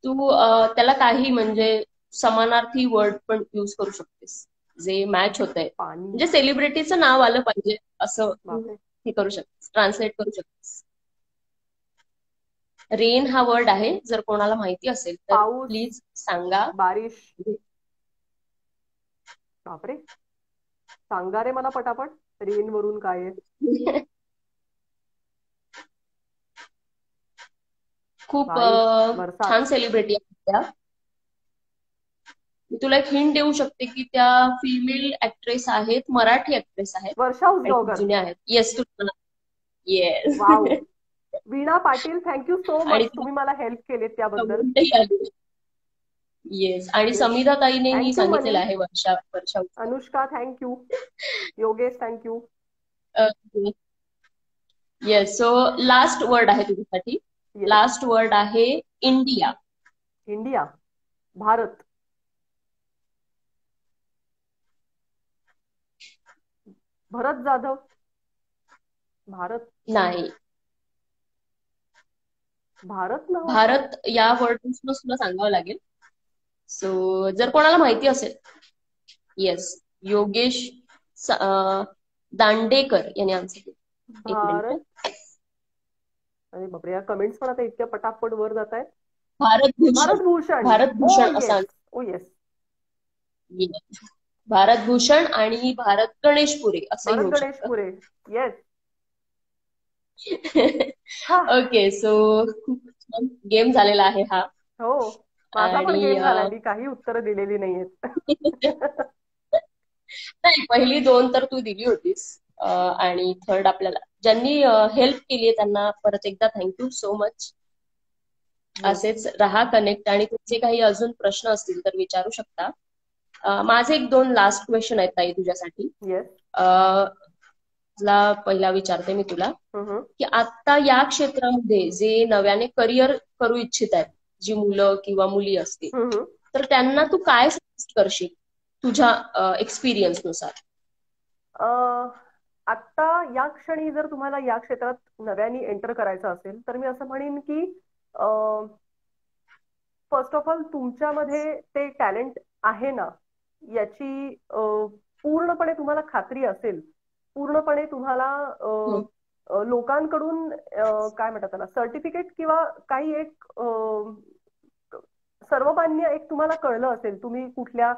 तू त्याला काही म्हणजे समानार्थी वर्ड पण यूज करू शकतेस, जे मॅच होत आहे. पाणी. म्हणजे सेलिब्रिटीचं नाव आलं पाहिजे असं तू बापरे. हे करू शकतेस, ट्रान्सलेट करू शकतेस. रेन हा वर्ड आहे. जर कोणाला माहिती असेल तर पाऊस. प्लीज सांगा. बारिश. बापरे. सांगा रे मला पटापट. रेन वरून काय आहे. खूप बारिश. बरसात. छान सेलिब्रिटी आहेत त्या. मी तुला एक हिंट देऊ शकते की त्या फिमेल ऍक्ट्रेस आहेत, मराठी ऍक्ट्रेस आहेत वर्षा आणि खूप उसगावकर. जुन्या आहेत. येस, तू. येस. वाव. वीणा पाटील. थँक्यू सो आणि मच, तुम्ही मला हेल्प केलेत त्याबद्दल. कमेंटही आली. येस, आणि येस. समिधा ताईनेही थँक्यू सांगितलेलं मनी. आहे Varsha Varsha. Anushka thank you. Yogesh thank you. Yes, so last word आहे तुझ्यासाठी. येस. लास्ट वर्ड आहे इंडिया. इंडिया. भारत. भरत जाधव. भारत. नाही. भारत नावाचा. भारत या वर्ड तुला सांगावं लागेल. सो जर कोणाला माहिती असेल, येस, योगेश दांडेकर यांनी आन्सर दिलं. एक भारत, मिनिट. अरे बापरे, या कमेंट्स पण आता इतक्या पटापट वर जात आहेत. भारत भूषण. भारतभूषण. भारत ओ भूषण येस, असा ओ येस. भारत भूषण आणि भारत गणेश पुरे असंही भारत होऊ गणेश शकतं. पुरे. येस. ओके, सो खूप छान गेम झालेला आहे हा. हो, माझा पण आणि गेम झालाय, मी काही उत्तरं दिलेली नाहीयेत. नाही, पहिली 2 तर तू दिली होतीस. आणि थर्ड आपल्याला ज्यांनी हेल्प केली आहे त्यांना परत एकदा थँक्यू सो मच. असेच राहा कनेक्ट, आणि तुमचे काही अजून प्रश्न असतील तर विचारू शकता. माझे 1-2 लास्ट क्वेश्चन आहेत ताई तुझ्यासाठी. येस. पहिला विचारते मी तुला की आता या क्षेत्रामध्ये जे नव्याने करिअर करू इच्छित आहेत, जी मुलं किंवा मुली असतील, तर त्यांना तू काय सजेस्ट करशील तुझ्या एक्सपिरियन्सनुसार? आता या क्षणी जर तुम्हाला या क्षेत्रात नव्याने एंटर करायचं असेल तर मी असं म्हणेन की फर्स्ट ऑफ ऑल तुमच्यामध्ये ते टॅलेंट आहे ना याची पूर्णपणे तुम्हाला खात्री असेल, पूर्णपणे तुम्हाला लोकांकडून काय म्हणतात त्याला, सर्टिफिकेट किंवा काही एक सर्वमान्य एक तुम्हाला कळलं असेल, तुम्ही कुठल्या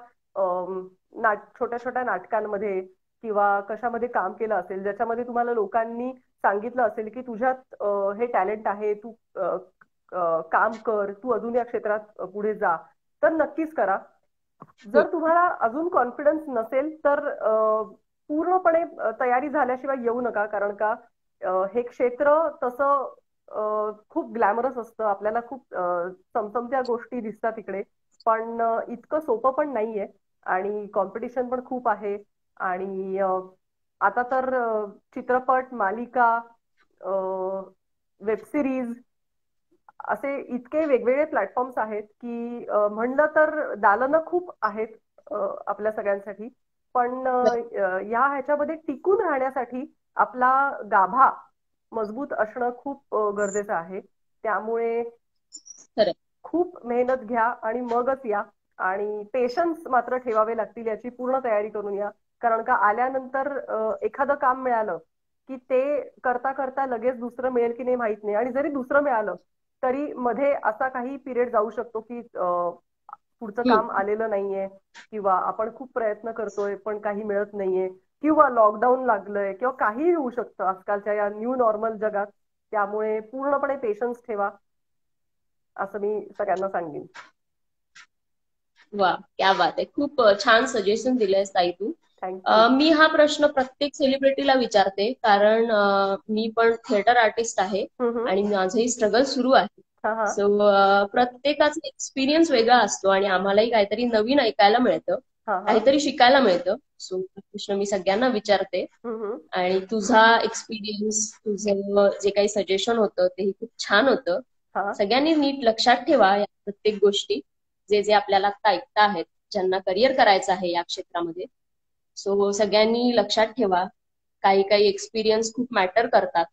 छोट्या छोट्या नाटकांमध्ये किंवा कशामध्ये काम केलं असेल ज्याच्यामध्ये तुम्हाला लोकांनी सांगितलं असेल की तुझ्यात हे टॅलेंट आहे, तू काम कर, तू अजून या क्षेत्रात पुढे जा, तर नक्कीच करा. जर तुम्हाला अजून कॉन्फिडन्स नसेल तर पूर्णपणे तयारी झाल्याशिवाय येऊ नका, कारण का हे क्षेत्र तसं खूप ग्लॅमरस असतं, आपल्याला खूप चमचमत्या गोष्टी दिसतात इकडे, पण इतकं सोपं पण नाहीये आणि कॉम्पिटिशन पण खूप आहे. आणि आता तर चित्रपट, मालिका, वेब सिरीज असे इतके वेगवेगळे प्लॅटफॉर्म्स आहेत की म्हणलं तर दालनं खूप आहेत आपल्या सगळ्यांसाठी, पण या ह्याच्यामध्ये टिकून राहण्यासाठी आपला गाभा मजबूत असणं खूप गरजेचं आहे. त्यामुळे खूप मेहनत घ्या आणि मगच या, आणि पेशन्स मात्र ठेवावे लागतील, याची पूर्ण तयारी करून या. कारण का आल्यानंतर एखादं काम मिळालं की ते करता करता लगेच दुसरं मिळेल की नाही माहित नाही, आणि जरी दुसरं मिळालं तरी मध्ये असा काही पिरियड जाऊ शकतो की पुढचं काम आलेलं नाहीये, किंवा आपण खूप प्रयत्न करतोय पण काही मिळत नाहीये, किंवा लॉकडाऊन लागलंय, किंवा काहीही होऊ शकतं आजकालच्या या न्यू नॉर्मल जगात. त्यामुळे पूर्णपणे पेशन्स ठेवा असं मी सगळ्यांना सांगेन. वा, क्या बात आहे, खूप छान सजेशन दिलंयस ताई तू. थँक्यू. मी हा प्रश्न प्रत्येक सेलिब्रिटीला विचारते, कारण मी पण थिएटर आर्टिस्ट आहे आणि माझंही स्ट्रगल सुरू आहे. सो प्रत्येकाचा एक्सपिरियन्स वेगळा असतो आणि आम्हालाही काहीतरी नवीन ऐकायला मिळतं, काहीतरी शिकायला मिळतं. सो प्रश्न मी सगळ्यांना विचारते, आणि तुझा एक्सपिरियन्स, तुझं जे काही सजेशन होतं तेही खूप छान होतं. सगळ्यांनी नीट लक्षात ठेवा या प्रत्येक गोष्टी, जे जे आपल्याला आता ऐकता आहेत, ज्यांना करिअर करायचं आहे या क्षेत्रामध्ये. सो सगळ्यांनी लक्षात ठेवा, काही काही एक्सपिरियन्स खूप मॅटर करतात.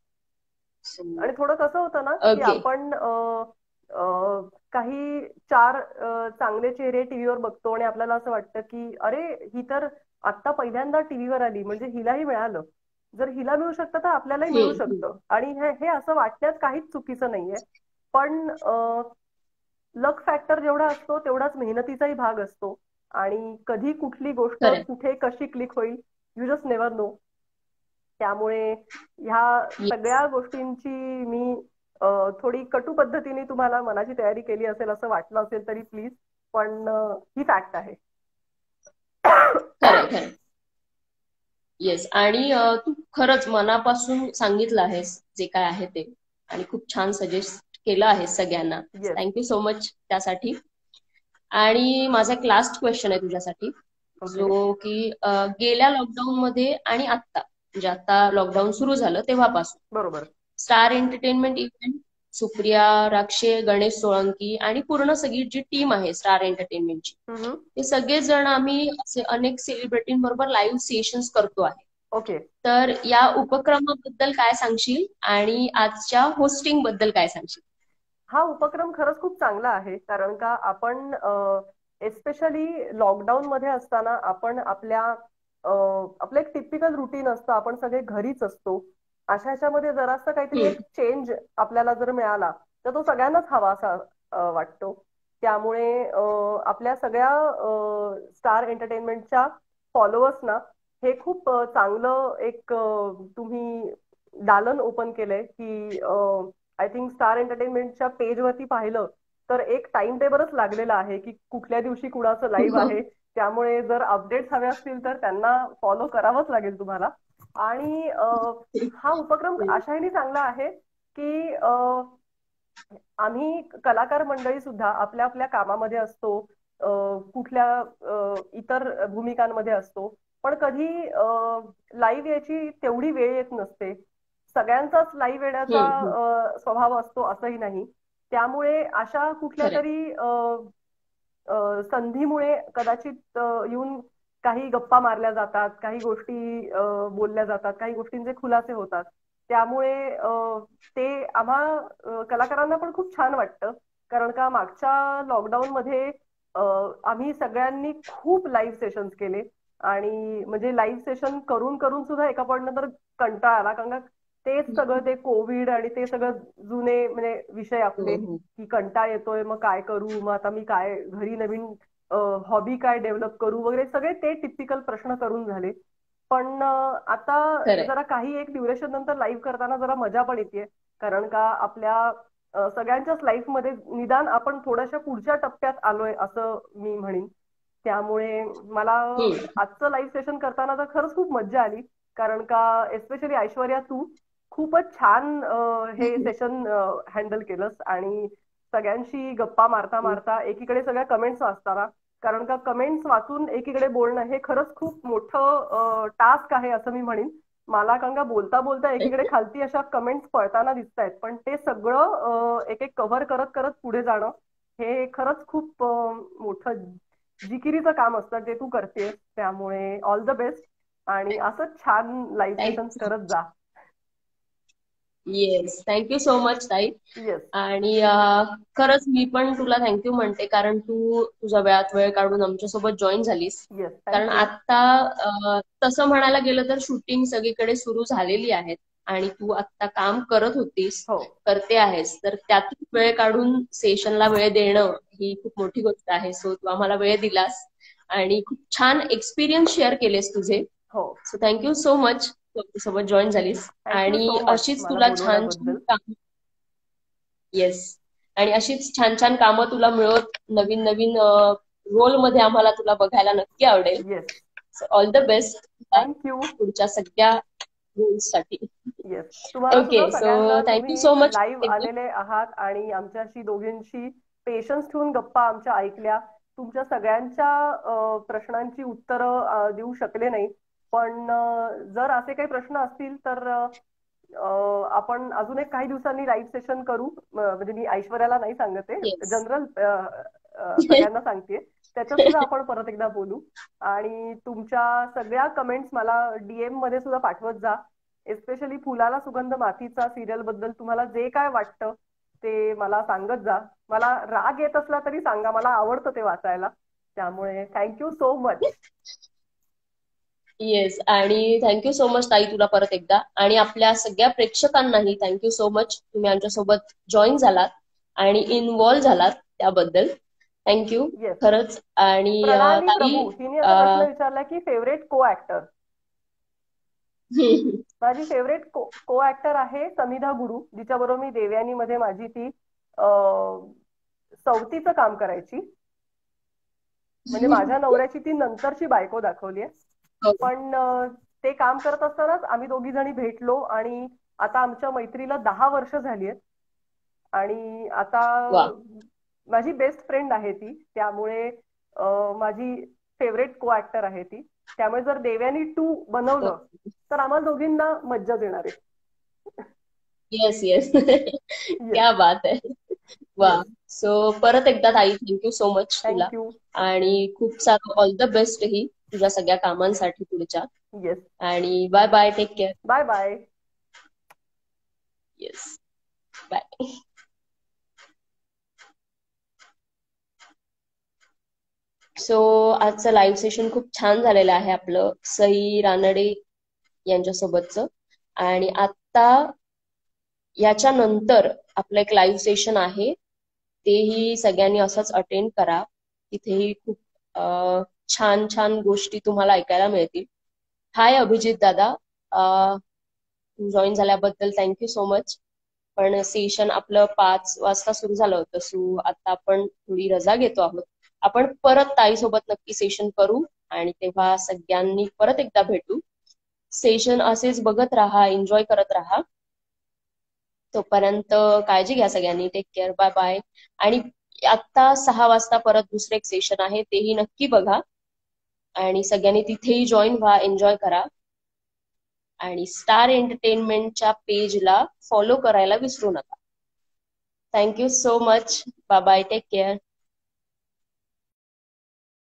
आणि थोडं कसं होतं ना की आपण काही 4 चांगले चेहरे टीव्हीवर बघतो आणि आपल्याला असं वाटतं की अरे ही तर आता पहिल्यांदा टीव्हीवर आली, म्हणजे हिलाही मिळालं, जर हिला मिळू शकतं तर आपल्यालाही मिळू शकतं. आणि हे असं वाटण्यात काहीच चुकीचं नाहीये, पण लक फॅक्टर जेवढा असतो तेवढाच मेहनतीचाही भाग असतो, आणि कधी कुठली गोष्ट कुठे कशी क्लिक होईल यू जस्ट नेव्हर नो. त्यामुळे ह्या सगळ्या गोष्टींची मी थोडी कटू पद्धतीने तुम्हाला मनाची तयारी केली असेल असं वाटलं असेल तरी प्लीज, पण ही फॅक्ट आहे. खरं. येस, आणि तू खरंच मनापासून सांगितलं आहेस जे काय आहे ते, आणि खूप छान सजेस्ट केलं आहेस सगळ्यांना. थँक्यू सो मच त्यासाठी. आणि माझा एक लास्ट क्वेश्चन आहे तुझ्यासाठी, जो की गेल्या लॉकडाऊन मध्ये आणि आता, म्हणजे आता लॉकडाऊन सुरू झालं तेव्हापासून, बरोबर, star entertainment event, Supriya, Rakshe, Ganesh Solanki आणि पूर्ण सगळी जी टीम आहे स्टार एंटरटेनमेंटची, ते सगळेच जण आम्ही असे अनेक सेलिब्रिटींबरोबर लाईव्ह सेशन्स करतो आहे. ओके. तर या उपक्रमाबद्दल काय सांगशील आणि आजच्या होस्टिंग बद्दल काय सांगशील? हा उपक्रम खरंच खूप चांगला आहे, कारण का आपण एस्पेशली लॉकडाऊन मध्ये असताना आपण आपलं एक टिपिकल रुटीन असतं, आपण सगळे घरीच असतो. अशा ह्याच्यामध्ये जरासं काहीतरी हम्म. एक चेंज आपल्याला जर मिळाला तर तो सगळ्यांनाच हवा असा वाटतो. त्यामुळे आपल्या सगळ्या स्टार एंटरटेनमेंटच्या फॉलोअर्सना हे खूप चांगलं एक तुम्ही दालन ओपन केलंय की आय थिंक स्टार एंटरटेनमेंटच्या पेजवरती पाहिलं तर एक टाइम टेबलच लागलेला आहे की कुठल्या दिवशी कुणाचं लाईव्ह आहे. त्यामुळे जर अपडेट्स हवे असतील तर त्यांना फॉलो करावंच लागेल तुम्हाला. आणि हा उपक्रम अशाही चांगला आहे की आम्ही कलाकार मंडळी सुद्धा आपल्या आपल्या कामामध्ये असतो, कुठल्या इतर भूमिकांमध्ये असतो, पण कधी लाईव्ह याची तेवढी वेळ येत नसते. सगळ्यांचाच लाईव्ह येण्याचा हम्म. स्वभाव असतो असंही नाही. त्यामुळे अशा कुठल्या खरंय. तरी संधीमुळे कदाचित येऊन काही गप्पा मारल्या जातात, काही गोष्टी बोलल्या जातात, काही गोष्टींचे खुलासे होतात. त्यामुळे ते आम्हा कलाकारांना पण खूप छान वाटतं. कारण का मागच्या लॉकडाऊन मध्ये आम्ही सगळ्यांनी खूप लाईव्ह सेशन्स केले. आणि म्हणजे लाईव्ह सेशन करून करून सुद्धा एका पॉईंट नंतर कंटाळा आला, कारण का तेच सगळं ते कोविड आणि ते सगळं जुने म्हणजे विषय हो आपले हो. की कंटाळा येतोय, मग काय करू, मग आता मी काय घरी नवीन हॉबी काय डेव्हलप करू वगैरे सगळे ते टिपिकल प्रश्न करून झाले. पण आता खरंय. जरा काही एक ड्युरेशन नंतर लाईव्ह करताना जरा मजा पण येते. कारण का आपल्या सगळ्यांच्याच लाईफमध्ये निदान आपण थोड्याशा पुढच्या टप्प्यात आलोय असं मी म्हणेन. त्यामुळे मला हम्म. आजचं लाईव्ह सेशन करताना तर खरंच खूप मज्जा आली. कारण का एस्पेशली ऐश्वर्या तू खूपच छान हे सेशन हँडल केलंस. आणि सगळ्यांशी गप्पा मारता मारता एकीकडे सगळ्या कमेंट्स वाचताना, कारण का कमेंट्स वाचून एकीकडे बोलणं हे खरंच खूप मोठं टास्क आहे असं मी म्हणेन. मला कारण का बोलता बोलता एकीकडे खालती अशा कमेंट्स पळताना दिसत आहेत, पण ते सगळं एक एक कव्हर करत करत पुढे जाणं हे खरंच खूप मोठं जिकिरीचं काम असतं जे तू करतेस. त्यामुळे ऑल द बेस्ट आणि असंच छान लाईव्ह सेशन्स थँक्यू. करत जा. येस, थँक्यू सो मच ताई. येस. आणि खरंच मी पण तुला थँक्यू म्हणते, कारण तू तुझ्या वेळात वेळ काढून आमच्यासोबत जॉईन झालीस. येस. कारण थँक्यू. आता तसं म्हणायला गेलं तर शूटिंग सगळीकडे सुरू झालेली आहेत आणि तू आता काम करत होतीस, हो. करते आहेस, तर त्यातून वेळ काढून सेशनला वेळ देणं ही खूप मोठी गोष्ट आहे. सो तू आम्हाला वेळ दिलास आणि खूप छान एक्सपिरियन्स शेअर केलेस तुझे. हो. सो थँक्यू सो मच सोबत जॉईन झालीस. थँक्यू आणि सो मच अशीच मला तुला छान छान बोलवल्याबद्दल. काम. येस. आणि अशीच छान छान कामं तुला मिळत, नवीन नवीन रोल मध्ये आम्हाला तुला बघायला नक्की आवडेल. Yes. All the best thank you. पुढच्या सगळ्या रोल्स साठी. येस. तुम्हाला सुद्धा ओके, सो सगळ्यांना, थँक्यू सो तुम्ही मच. लाईव्ह आलेले आहात आणि आमच्याशी दोघींशी पेशन्स ठेवून गप्पा आमच्या ऐकल्या. तुमच्या सगळ्यांच्या प्रश्नांची उत्तरं देऊ शकले नाही, पण जर असे काही प्रश्न असतील तर आपण अजून एक काही दिवसांनी लाईव्ह सेशन करू. म्हणजे मी ऐश्वर्याला नाही सांगते, येस. जनरल सगळ्यांना सांगते. त्याच्यात सुद्धा आपण परत एकदा बोलू. आणि तुमच्या सगळ्या कमेंट्स मला डीएम मध्ये सुद्धा पाठवत जा. एस्पेशली फुलाला सुगंध मातीचा सिरियल बद्दल तुम्हाला जे काय वाटतं ते मला सांगत जा. मला राग येत असला तरी सांगा, मला आवडतं ते वाचायला. त्यामुळे थँक्यू सो मच. येस, आणि थँक्यू सो मच ताई तुला परत एकदा. आणि आपल्या सगळ्या प्रेक्षकांनाही थँक्यू सो मच, तुम्ही आमच्यासोबत जॉईन झालात आणि इन्व्हॉल्व झालात त्याबद्दल. Thank you yes. खरंच. आणि प्रणाली ताई प्रभू हिने असा प्रश्न विचारला की फेवरेट को ऍक्टर. माझी फेवरेट को ऍक्टर आहे समिधा गुरु, जिच्याबरोबर मी देवयानी मध्ये माझी ती सवतीचं काम करायची. म्हणजे माझ्या नवऱ्याची ती नंतरची बायको दाखवली आहे. पण ते काम करत असतानाच आम्ही दोघी जणी भेटलो आणि आता आमच्या मैत्रीला 10 वर्ष झाली आहेत. आणि आता वा. माझी बेस्ट फ्रेंड आहे ती. त्यामुळे माझी फेवरेट को ऍक्टर आहे ती. त्यामुळे जर देवयानी 2 बनवलं तर आम्हाला दोघींना मज्जाच येणार आहे. Yes yes. येस. क्या बात आहे. वा. येस. सो परत एकदा ताई थँक्यू सो मच तुला. थँक्यू. आणि खूप सारं ऑल द बेस्ट ही तुझ्या सगळ्या कामांसाठी पुढच्या. येस. आणि bye bye, take care. Bye bye. Yes, bye. So आजचं लाईव्ह सेशन खूप छान झालेलं आहे आपलं सई रानडे यांच्यासोबतचं. आणि आता याच्यानंतर आपलं एक लाईव्ह सेशन आहे, तेही सगळ्यांनी असंच अटेंड करा. तिथेही खूप छान छान गोष्टी तुम्हाला ऐकायला मिळतील. हाय अभिजित दादा, जॉईन झाल्याबद्दल थँक्यू सो मच. पण सेशन आपलं 5 वाजता सुरू झालं होतं, सो आता आपण थोडी रजा घेतो आहोत. आपण परत ताईसोबत नक्की सेशन करू आणि तेव्हा सगळ्यांनी परत एकदा भेटू. सेशन असेच बघत राहा, एन्जॉय करत राहा. तोपर्यंत काळजी घ्या सगळ्यांनी, टेक केअर, बाय बाय. आणि आता 6 वाजता परत दुसरं एक सेशन आहे, तेही नक्की बघा आणि सगळ्यांनी तिथेही जॉईन व्हा, एन्जॉय करा. आणि स्टार एंटरटेनमेंटच्या पेजला फॉलो करायला विसरू नका. Thank you so much, bye bye, take care.